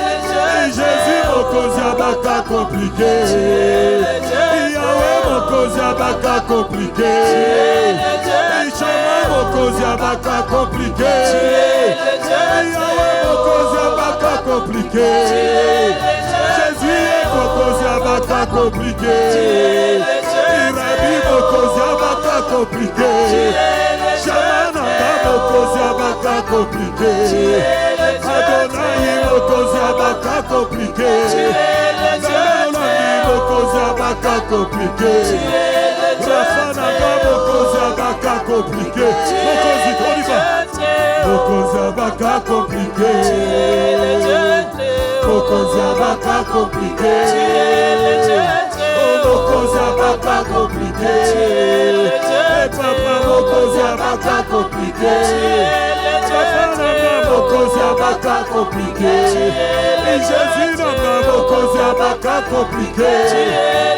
le Dieu. Jésus Mokonzi Abaka compliqué, tu es le Dieu. Yahweh Mokonzi Abaka compliqué, tu es le Dieu. Ishama Mokonzi Abaka compliqué, tu es le Dieu. Yahweh Mokonzi Abaka compliqué, tu es le Dieu. Jésus Mokonzi Abaka compliqué, tu es le Dieu. Irabi Mokonzi Abaka compliqué, tu es le Dieu. Shamananga Mokonzi Abaka compliqué, tu es le Dieu. Adonai Mokonzi Abaka compliqué, tu es le Dieu. Mokonzi Abaka compliqué, tu es le Dieu. Rafananga Mokonzi Abaka compliqué, Mokonzi Tonifa. Mokonzi Abaka compliqué, tu es le Dieu. Mokonzi Abaka compliqué, tu es le Dieu. Mokonzi Abaka compliqué, tu es le Dieu. Papa Mokonzi Abaka compliqué, tu es le Dieu. Mokonzi Abaka compliqué, tu es le Dieu. Jésus Nanga Mokonzi Abaka compliqué, tu es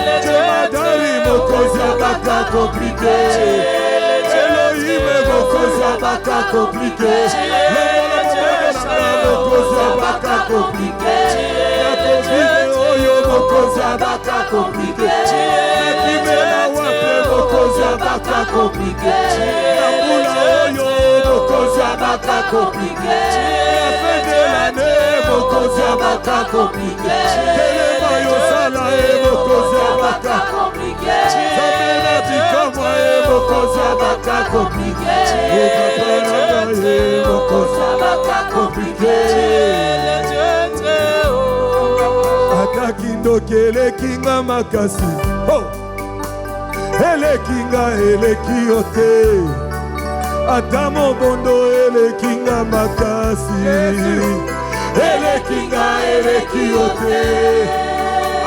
le Dieu. Madari Mokonzi Abaka compliqué, tu es le Dieu. Elohim Mokonzi Abaka compliqué, tu es le Dieu. mokozi abaka komplike. Na Covid oyo mokozi abaka komplike. Na kimela wape mokozi abaka komplike. Na mbula oyo mokozi abaka komplike. Na fin de l'année mokozi abaka komplike. Telema yosala mokozi abaka komplike. Zamena bikamwa mokozi abaka komplike. Okaparanga mokozi abaka komplike. Ataki ndoki elekinga makasi. Elekinga eleki yo te. Ata mobondo elekinga makasi. Elekinga eleki yo te.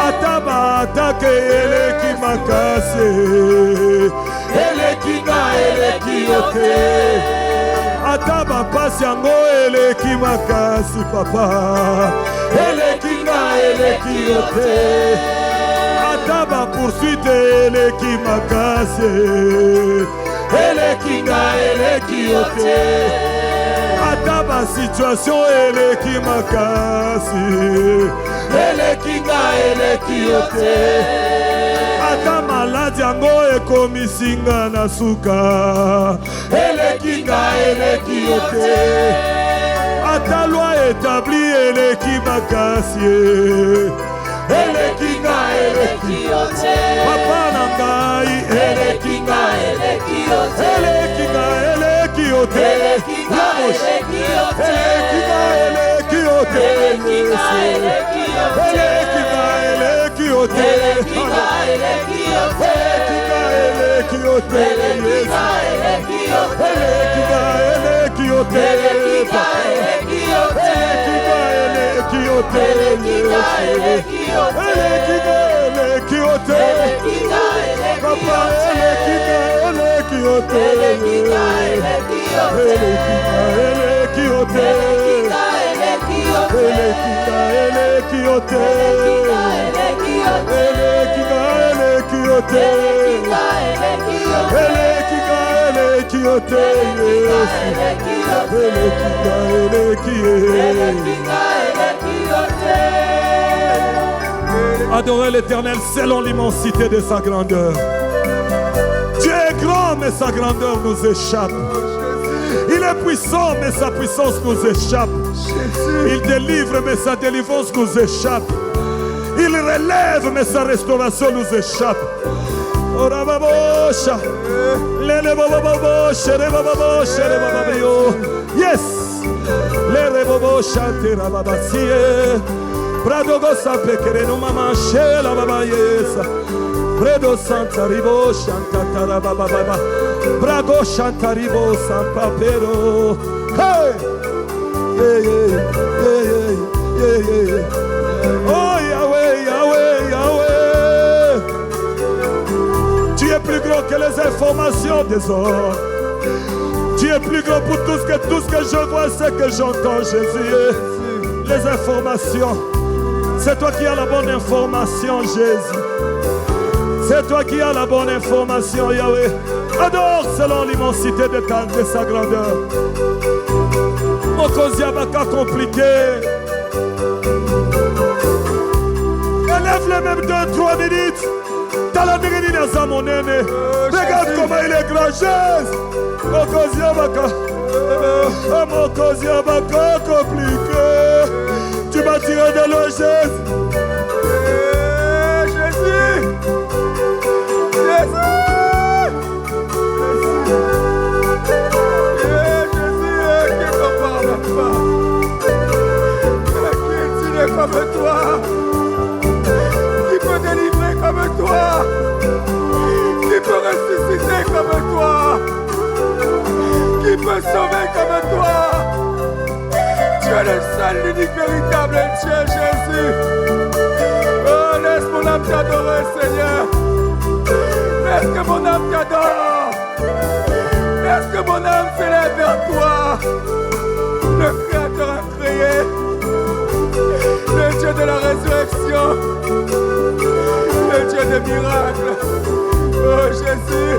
Ata baatake eleki makasi. Elekinga eleki yo te. Ata bapasi yango eleki makasi papa. Elekinga eleki yo te. Ata bapoursuite eleki makasi. Elekinga eleki yo te. Ata basituation eleki makasi. Elekinga eleki yo te. Ata maladi yango ekomisinga na suka. Elekinga eleki yo te. Ata loi établi eleki makasi. Elekinga eleki yo te. Papa na ngai elekinga eleki yo te. Elekinga eleki yo te. Elekinga eleki yo te. Elekinga eleki yo te. Elekinga eleki yo te. Elekinga eleki yo te. Elekinga eleki yo te. Elekinga eleki yo te. Elekinga eleki yo te. Elekinga eleki yo te. Elekinga eleki yo te. Elekinga eleki yo te. Elekinga eleki yo te. Elekinga eleki yo te. Papa elekinga eleki yo te. Elekinga eleki yo te. Elekinga eleki yo te. Elekinga eleki yo te. Elekinga eleki yo te. Elekinga eleki yo te. Elekinga eleki yo te. Adorez l'Éternel selon l'immensité de sa grandeur. Dieu est grand, mais sa grandeur nous échappe. Il est puissant, mais sa puissance nous échappe. Il délivre, mais sa délivrance nous échappe. Il relève, mais sa restauration nous échappe. Yes! Bradogo sapekere no mama shela baba yesa. Bredo santa ribo shanta taraba baba. Brago shanta ribo sampa pero. Hey! Yeah yeah yeah yeah yeah yeah. Oh Yahweh Yahweh Yahweh. Tu es plus grand que les informations des hommes. Tu es plus grand pour tout ce que je vois, c'est que j'entends Jésus. Les informations. C'est toi qui as la bonne information, Jésus. C'est toi qui as la bonne information, Yahweh. Adore selon l'immensité de sa grandeur. Mokozi abaka compliqué. Élève les mêmes 2-3 minutes. Dans la mérinine à mon aîné. Regarde comment il est grand, Jésus. Mokozi abaka. Mokozi abaka compliqué. Tu m'as tiré de l'eau, Jésus. Jésus. Jésus. Qui est comme toi? Qui peut délivrer comme toi? Qui peut ressusciter comme toi? Qui peut sauver comme toi? Tu es le seul, l'unique, véritable Dieu, Jésus. Oh, laisse mon âme t'adorer, Seigneur. Laisse que mon âme t'adore. Laisse que mon âme s'élève vers toi. Le Créateur a créé. Le Dieu de la résurrection. Le Dieu des miracles. Oh, Jésus.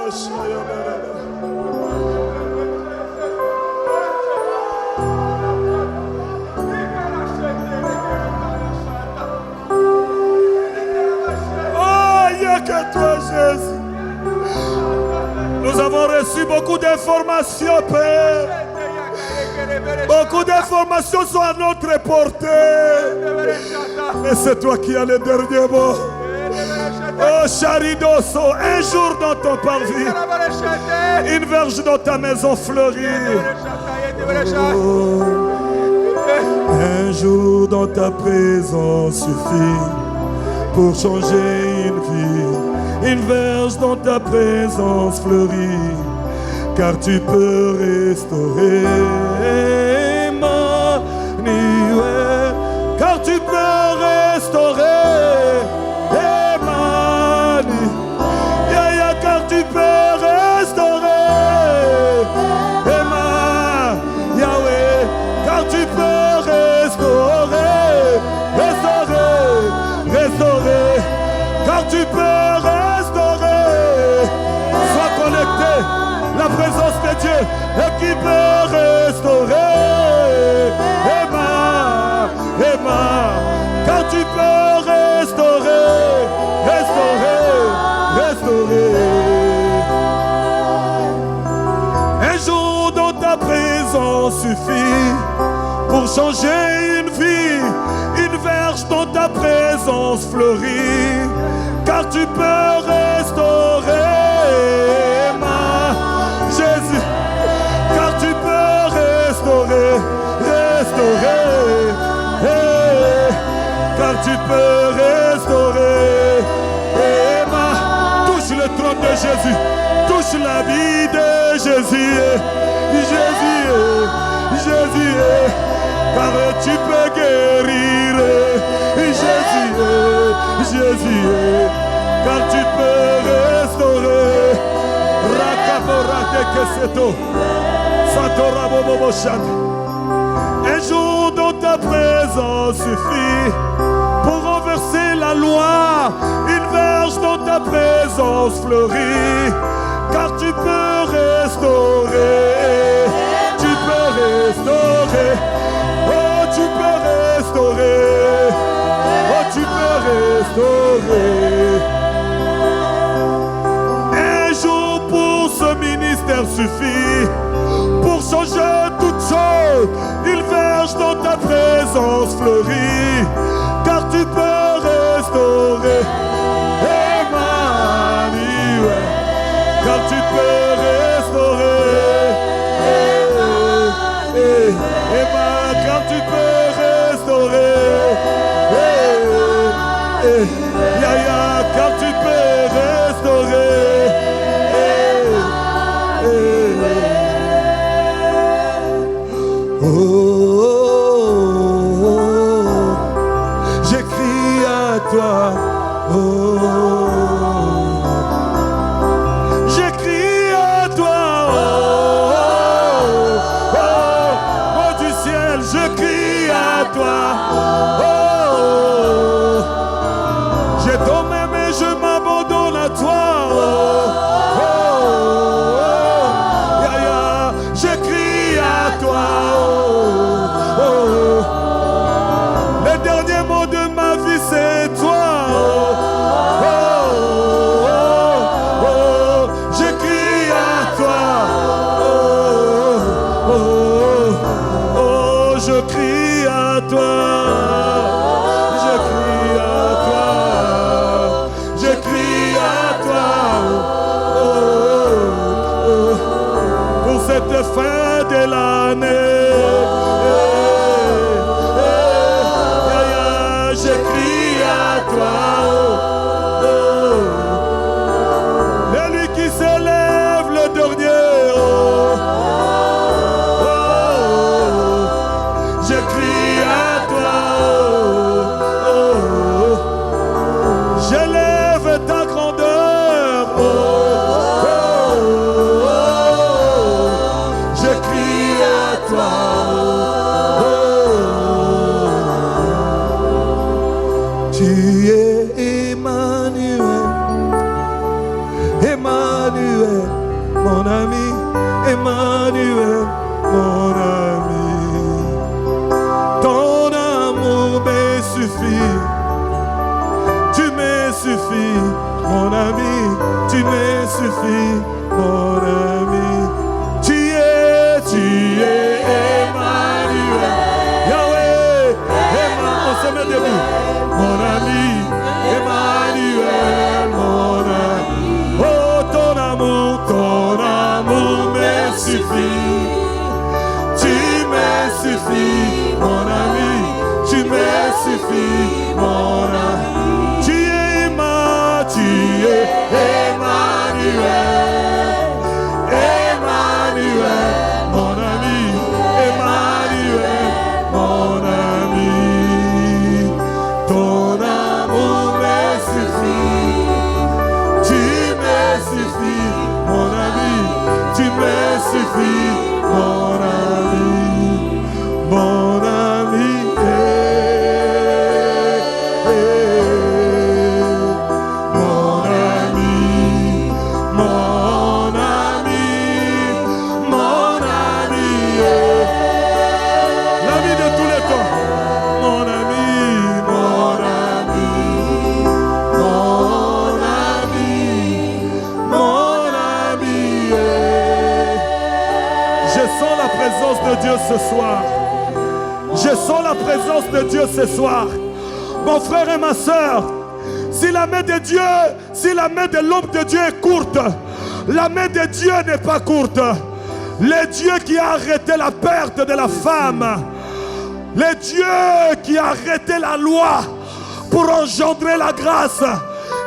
Oh, il n'y a que toi, Jésus. Nous avons reçu beaucoup d'informations, Père. Beaucoup d'informations sont à notre portée. Et c'est toi qui as le dernier mot. Oh, Charidoso, un jour dans ton parvis, une verge dans ta maison fleurie. Oh, un jour dans ta présence suffit pour changer une vie. Une verge dans ta présence fleurit, car tu peux restaurer Emmanuel, car tu peux restaurer Emmanuel, car tu peux restaurer Emmanuel, Yahweh, car tu peux restaurer, car tu peux restaurer. Sois connecté, la présence de Dieu et qui peut restaurer. Emma, car tu peux restaurer. Un jour dans ta présence suffit pour changer une vie. Une verge dans ta présence fleurit, car tu peux restaurer. Jésus, car tu peux restaurer, car tu peux restaurer. Touche le trône de Jésus, touche la vie de Jésus, car tu peux guérir, Jésus, car tu peux restaurer. Un jour dans ta présence suffit pour renverser la loi. Une verge dans ta présence fleurit, car tu peux restaurer. Tu peux restaurer. Oh, tu peux restaurer. Oh, tu peux restaurer. Ministère suffit pour changer toutes choses. Une verge dans ta présence fleurit, car tu peux restaurer. Emmanuel, car tu peux restaurer. Car tu peux restaurer. Yaya, car tu peux restaurer. J'écris à toi, oh. mon ami, Emmanuel, mon ami. Ton amour me suffit, tu me suffis, mon ami, tu me suffis, mon ami. Tu es Emmanuel, Yahweh, on se met debout, mon ami, Emmanuel, mon ami. Oh, ton amour me suffit, tu me suffis, mon ami, tu me suffis, mon ami. Tu es Emmanuel, Emmanuel, mon ami, Emmanuel, mon ami. Ton amour me suffit, tu me suffis, mon ami, tu me suffis, mon ami, mon ami. De Dieu ce soir. Je sens la présence de Dieu ce soir. Mon frère et ma soeur, si la main de Dieu, si la main de l'homme de Dieu est courte, la main de Dieu n'est pas courte. Le Dieu qui a arrêté la perte de la femme, le Dieu qui a arrêté la loi pour engendrer la grâce,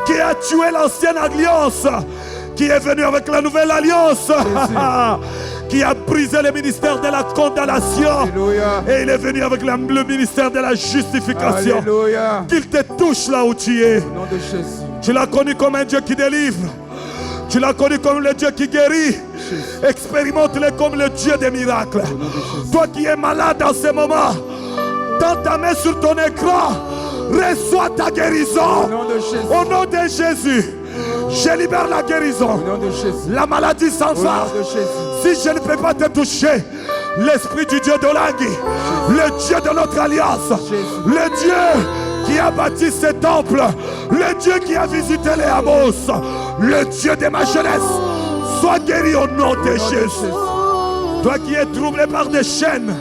qui a tué l'ancienne alliance, qui est venu avec la nouvelle alliance, qui a brisé le ministère de la condamnation. Alléluia. Et il est venu avec le ministère de la justification. Alléluia. Qu'il te touche là où tu es. Au nom de Jésus. Tu l'as connu comme un Dieu qui délivre. Tu l'as connu comme le Dieu qui guérit. Expérimente-le comme le Dieu des miracles. Toi qui es malade en ce moment, tends ta main sur ton écran. Reçois ta guérison. Au nom de Jésus. Je libère la guérison. Au nom de Jésus. La maladie s'en va. Si je ne peux pas te toucher, l'esprit du Dieu d'Olangui, le Dieu de notre alliance, le Dieu qui a bâti ce temple, le Dieu qui a visité les Amos, le Dieu de ma jeunesse, sois guéri au nom de Jésus. Toi qui es troublé par des chaînes,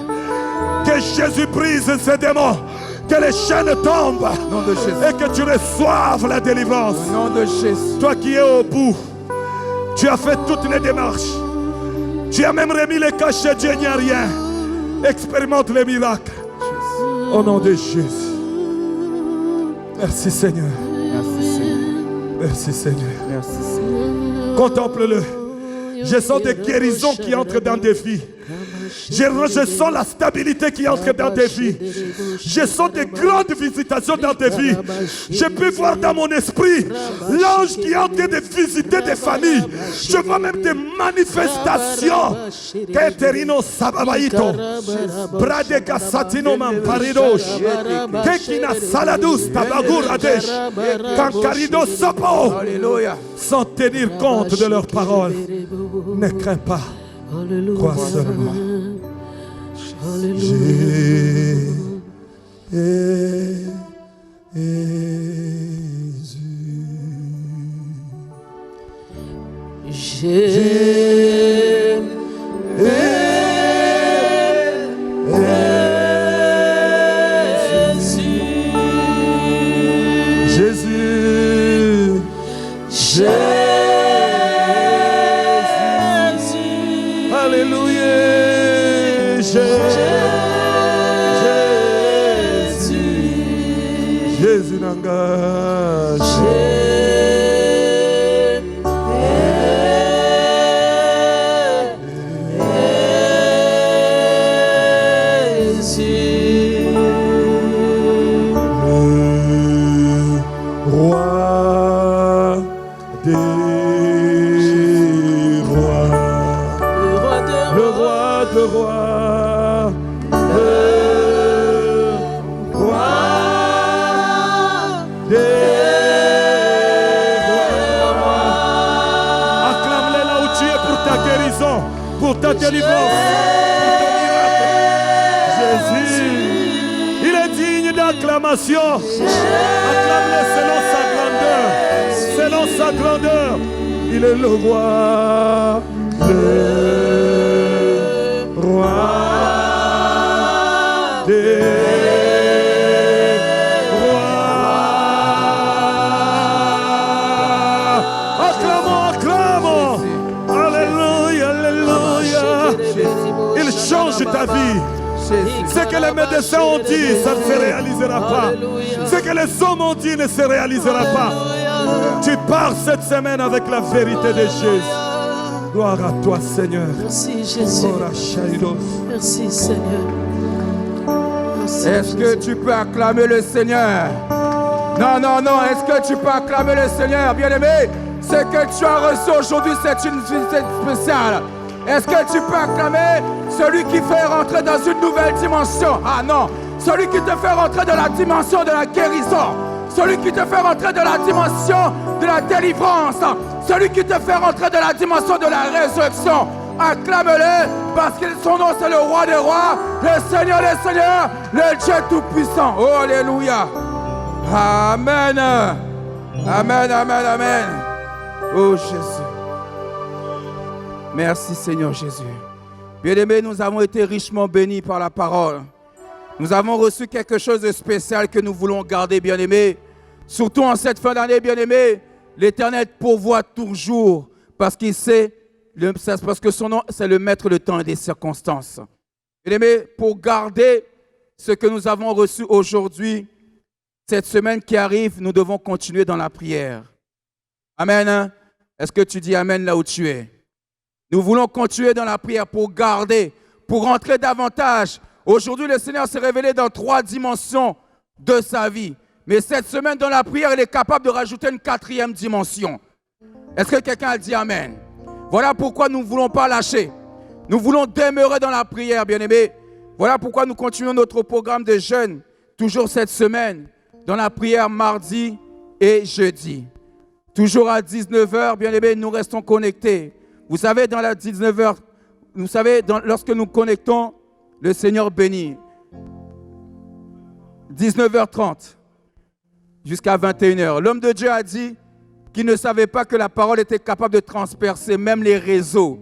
que Jésus brise ces démons. Que les chaînes tombent et que tu reçoives la délivrance. Au nom de Jésus. Toi qui es au bout, tu as fait toutes les démarches. Tu as même remis les cachets, Dieu n'y a rien. Expérimente les miracles. Au nom de Jésus. Merci Seigneur. Merci Seigneur. Merci Seigneur. Merci Seigneur. Contemple-le. Je sens des guérisons qui entrent dans des vies. Je sens la stabilité qui entre dans tes vies. Je sens des grandes visitations dans tes vies. Je peux voir dans mon esprit l'ange qui est en train de visiter des familles. Je vois même des manifestations. Keterino sababaito, Bradeka satino mamparidosh, Kekina saladus tabaguradesh, Kankarido sopo. Sans tenir compte de leurs paroles. Ne crains pas. Crois seulement. Jésus n'engage. pour ta délivrance, pour ton miracle. Jésus, il est digne d'acclamation. Acclame-le selon sa grandeur. Il est le roi, des rois. Acclamons. Alléluia, alléluia. Il change ta vie. Ce que les médecins ont dit, ça ne se réalisera pas. Ce que les hommes ont dit ne se réalisera pas. Tu pars cette semaine avec la vérité de Jésus. Gloire à toi, Seigneur. Merci, Jésus. Merci, Seigneur. Merci, Est-ce que tu peux acclamer le Seigneur? Non, non, non. Est-ce que tu peux acclamer le Seigneur, bien-aimé? Ce que tu as reçu aujourd'hui, c'est une visite spéciale. Est-ce que tu peux acclamer celui qui fait rentrer dans une nouvelle dimension? Ah non, celui qui te fait rentrer dans la dimension de la guérison, celui qui te fait rentrer dans la dimension de la délivrance, celui qui te fait rentrer dans la dimension de la résurrection. Acclame-le parce que son nom c'est le roi des rois, le Seigneur des seigneurs, le Dieu tout-puissant. Oh, alléluia. Amen. Amen, amen, amen. Oh Jésus. Merci Seigneur Jésus. Bien-aimés, nous avons été richement bénis par la parole. Nous avons reçu quelque chose de spécial que nous voulons garder, bien-aimés. Surtout en cette fin d'année, bien-aimés, l'Éternel pourvoit toujours parce qu'il sait, parce que son nom, c'est le maître du temps et des circonstances. Bien-aimés, pour garder ce que nous avons reçu aujourd'hui, cette semaine qui arrive, nous devons continuer dans la prière. Amen. Est-ce que tu dis Amen là où tu es? Nous voulons continuer dans la prière pour garder, pour rentrer davantage. Aujourd'hui, le Seigneur s'est révélé dans 3 dimensions de sa vie. Mais cette semaine, dans la prière, il est capable de rajouter une 4e dimension. Est-ce que quelqu'un a dit Amen? Voilà pourquoi nous ne voulons pas lâcher. Nous voulons demeurer dans la prière, bien-aimés. Voilà pourquoi nous continuons notre programme de jeûne, toujours cette semaine, dans la prière mardi et jeudi. Toujours à 19h, bien-aimés, nous restons connectés. Vous savez, dans la 19h, vous savez, lorsque nous connectons, le Seigneur bénit. 19h30 jusqu'à 21h. L'homme de Dieu a dit qu'il ne savait pas que la parole était capable de transpercer même les réseaux.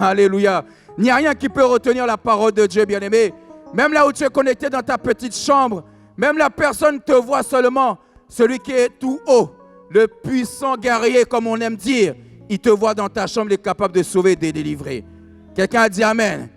Alléluia. Il n'y a rien qui peut retenir la parole de Dieu, bien-aimé. Même là où tu es connecté dans ta petite chambre, même la personne te voit seulement. Celui qui est tout haut, le puissant guerrier, comme on aime dire, il te voit dans ta chambre, il est capable de sauver et de délivrer. Quelqu'un a dit Amen.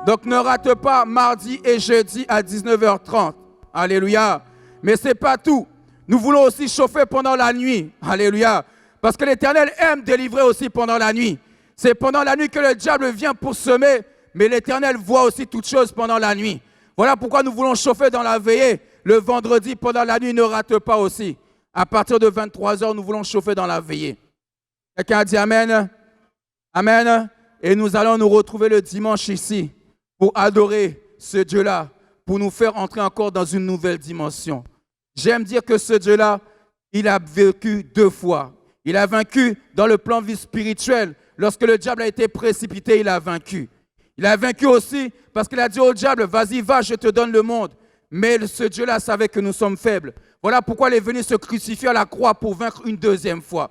Donc ne rate pas mardi et jeudi à 19h30. Alléluia. Mais ce n'est pas tout. Nous voulons aussi chauffer pendant la nuit. Alléluia. Parce que l'Éternel aime délivrer aussi pendant la nuit. C'est pendant la nuit que le diable vient pour semer. Mais l'Éternel voit aussi toutes choses pendant la nuit. Voilà pourquoi nous voulons chauffer dans la veillée. Le vendredi pendant la nuit, ne rate pas aussi. À partir de 23h, nous voulons chauffer dans la veillée. Quelqu'un a dit Amen? Amen. Et nous allons nous retrouver le dimanche ici pour adorer ce Dieu-là, pour nous faire entrer encore dans une nouvelle dimension. J'aime dire que ce Dieu-là, il a vécu 2 fois. Il a vaincu dans le plan vie spirituel. Lorsque le diable a été précipité, il a vaincu. Il a vaincu aussi parce qu'il a dit au diable, vas-y, va, je te donne le monde. Mais ce Dieu-là savait que nous sommes faibles. Voilà pourquoi il est venu se crucifier à la croix pour vaincre une 2e fois.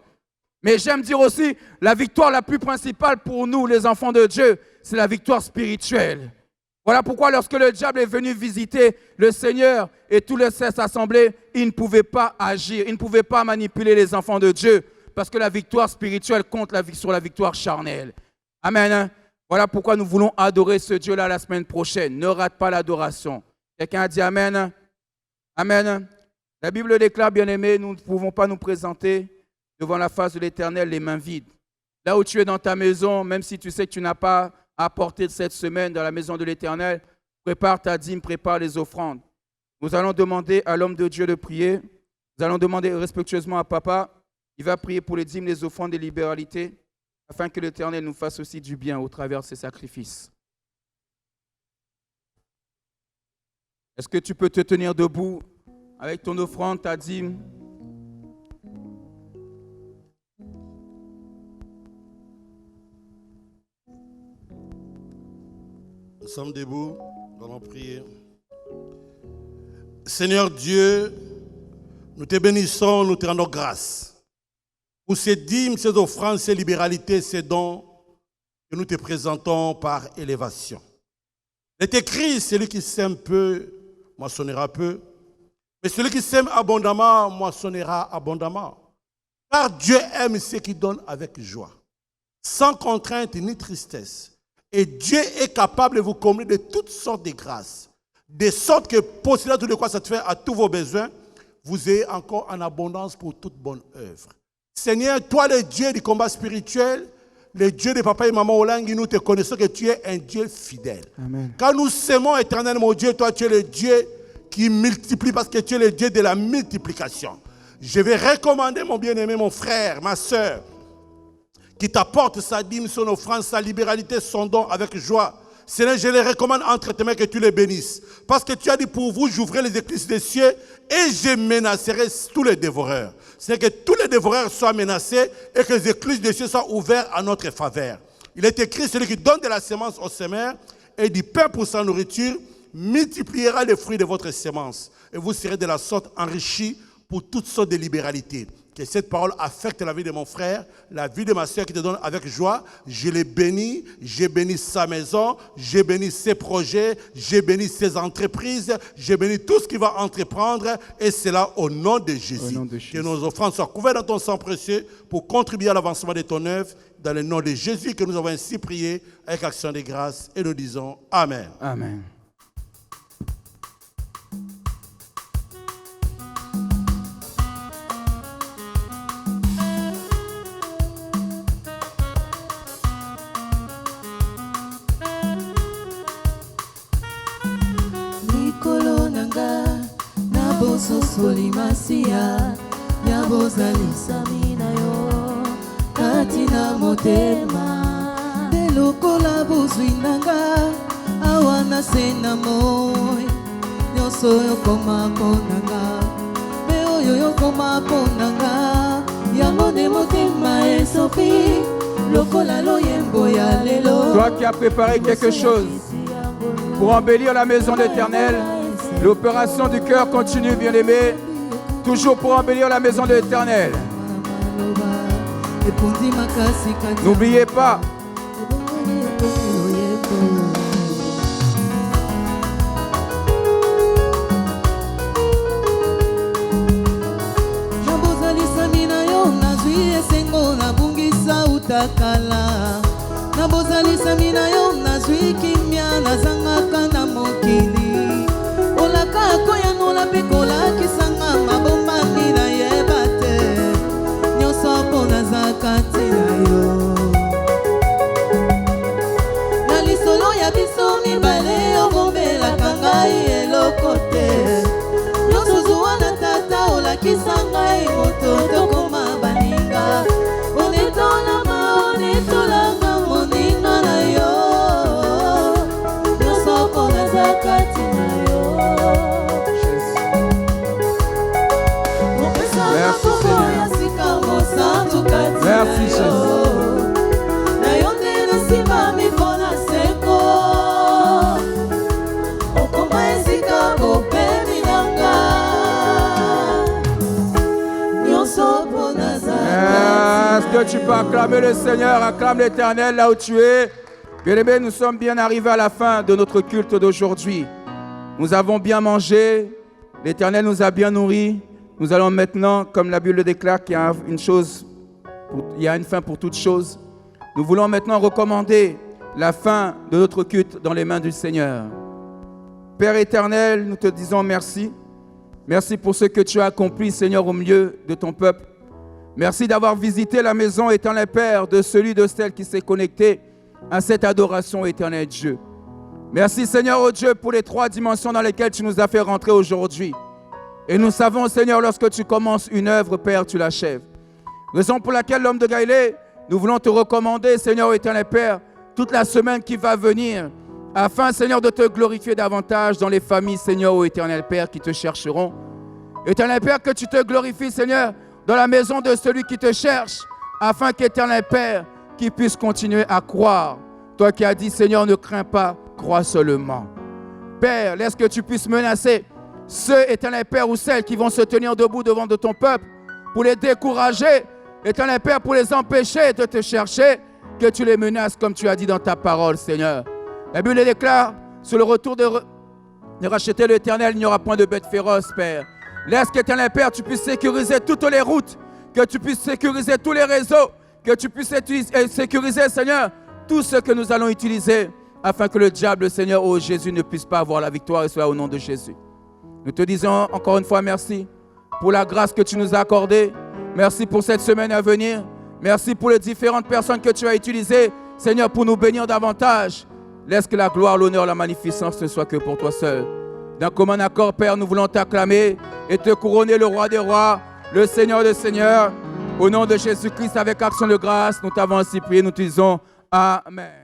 Mais j'aime dire aussi, la victoire la plus principale pour nous, les enfants de Dieu, c'est la victoire spirituelle. Voilà pourquoi lorsque le diable est venu visiter le Seigneur et tous les saints assemblés, il ne pouvait pas agir, il ne pouvait pas manipuler les enfants de Dieu, parce que la victoire spirituelle compte sur la victoire charnelle. Amen. Voilà pourquoi nous voulons adorer ce Dieu-là la semaine prochaine. Ne rate pas l'adoration. Quelqu'un a dit Amen. Amen. La Bible déclare, bien-aimés, nous ne pouvons pas nous présenter devant la face de l'Éternel les mains vides. Là où tu es dans ta maison, même si tu sais que tu n'as pas apporté cette semaine dans la maison de l'Éternel, prépare ta dîme, prépare les offrandes. Nous allons demander à l'homme de Dieu de prier. Nous allons demander respectueusement à Papa. Il va prier pour les dîmes, les offrandes et les libéralités, afin que l'Éternel nous fasse aussi du bien au travers de ses sacrifices. Est-ce que tu peux te tenir debout avec ton offrande, ta dîme? sommes debout, nous allons prier. Seigneur Dieu, nous te bénissons, nous te rendons grâce pour ces dîmes, ces offrandes, ces libéralités, ces dons que nous te présentons par élévation. Il est écrit, celui qui sème peu, moissonnera peu, mais celui qui sème abondamment, moissonnera abondamment. Car Dieu aime ceux qui donnent avec joie, sans contrainte ni tristesse. Et Dieu est capable de vous combler de toutes sortes de grâces, de sorte que, possédant tout de quoi satisfaire à tous vos besoins, vous ayez encore en abondance pour toute bonne œuvre. Seigneur, toi le Dieu du combat spirituel, le Dieu de papa et maman Olangi, nous te connaissons que tu es un Dieu fidèle. Amen. Quand nous s'aimons éternel, mon Dieu, toi tu es le Dieu qui multiplie parce que tu es le Dieu de la multiplication. Je vais recommander mon bien-aimé, mon frère, ma soeur, qui t'apporte sa dîme, son offrande, sa libéralité, son don avec joie. Seigneur, je les recommande entre tes mains que tu les bénisses. Parce que tu as dit pour vous, j'ouvrirai les écluses des cieux et je menacerai tous les dévoreurs. C'est que tous les dévoreurs soient menacés et que les écluses des cieux soient ouvertes à notre faveur. Il est écrit, celui qui donne de la semence au semeur et du pain pour sa nourriture, multipliera les fruits de votre semence. Et vous serez de la sorte enrichis pour toutes sortes de libéralités. Que cette parole affecte la vie de mon frère, la vie de ma soeur qui te donne avec joie. Je les bénis, j'ai béni sa maison, j'ai béni ses projets, j'ai béni ses entreprises, j'ai béni tout ce qu'il va entreprendre. Et c'est là au nom de Jésus. Que nos offrandes soient couvertes dans ton sang précieux pour contribuer à l'avancement de ton œuvre. Dans le nom de Jésus que nous avons ainsi prié avec action de grâce. Et nous disons Amen. Amen. Solimasia Yabozalisa minayo Katina motema Delokola buzwinanga Awana sena moy Nyoso yokoma ponanga Beo yokoma ponanga Yamone motema esopi Lokola loyembo ya lelo. Toi qui as préparé quelque chose pour embellir la maison de l'Éternel, l'opération du cœur continue, bien-aimé, toujours pour embellir la maison de l'Éternel. N'oubliez pas. Nabozalisa mina yo nazwi kimia nazangaka na mokili olaka koyangola mpe kolakisanga mabombami nayeba te nyonso mpo naza kati na yo na lisolo ya biso mibale obombelaka ngai eloko te nyonso zuwa na tata olakisa ngai moto tokoma baninga onetolama onetolanga moninga na yo nyonso mpo naza kati na yo opesanga kombo ya sika mosantu kati na yo na yo nde nasimbami mpo na seko okoma esika bopemi nanga nyonso mpo naza. Est-ce que tu peux acclamer le Seigneur, acclame l'Éternel là où tu es. Bien-aimés, nous sommes bien arrivés à la fin de notre culte d'aujourd'hui. Nous avons bien mangé, l'Éternel nous a bien nourris. Nous allons maintenant, comme la Bible le déclare, qu'il y a il y a une fin pour toute chose. Nous voulons maintenant recommander la fin de notre culte dans les mains du Seigneur. Père éternel, nous te disons merci. Merci pour ce que tu as accompli, Seigneur, au milieu de ton peuple. Merci d'avoir visité la maison, éternel Père, de celui de celle qui s'est connecté à cette adoration, éternel Dieu. Merci, Seigneur, oh Dieu, pour les 3 dimensions dans lesquelles tu nous as fait rentrer aujourd'hui. Et nous savons, Seigneur, lorsque tu commences une œuvre, Père, tu l'achèves. Raison pour laquelle, l'homme de Galilée, nous voulons te recommander, Seigneur, éternel Père, toute la semaine qui va venir, afin, Seigneur, de te glorifier davantage dans les familles, Seigneur, ô éternel Père, qui te chercheront. Éternel Père, que tu te glorifies, Seigneur, dans la maison de celui qui te cherche, afin qu'éternel Père, qui puisse continuer à croire. Toi qui as dit, Seigneur, ne crains pas, crois seulement. Père, laisse que tu puisses menacer ceux, éternel Père, ou celles qui vont se tenir debout devant de ton peuple pour les décourager, éternel Père, pour les empêcher de te chercher, que tu les menaces comme tu as dit dans ta parole, Seigneur. La Bible déclare, sur le retour de racheter l'Éternel, il n'y aura point de bêtes féroces, Père. Laisse qu'Éternel Père, tu puisses sécuriser toutes les routes, que tu puisses sécuriser tous les réseaux, que tu puisses sécuriser, Seigneur, tout ce que nous allons utiliser, afin que le diable, Seigneur, oh Jésus, ne puisse pas avoir la victoire, et cela au nom de Jésus. Nous te disons encore une fois merci pour la grâce que tu nous as accordée. Merci pour cette semaine à venir. Merci pour les différentes personnes que tu as utilisées, Seigneur, pour nous bénir davantage. Laisse que la gloire, l'honneur, la magnificence ne soit que pour toi seul. D'un commun accord, Père, nous voulons t'acclamer et te couronner le roi des rois, le Seigneur des seigneurs. Au nom de Jésus-Christ, avec action de grâce, nous t'avons ainsi prié, nous te disons Amen.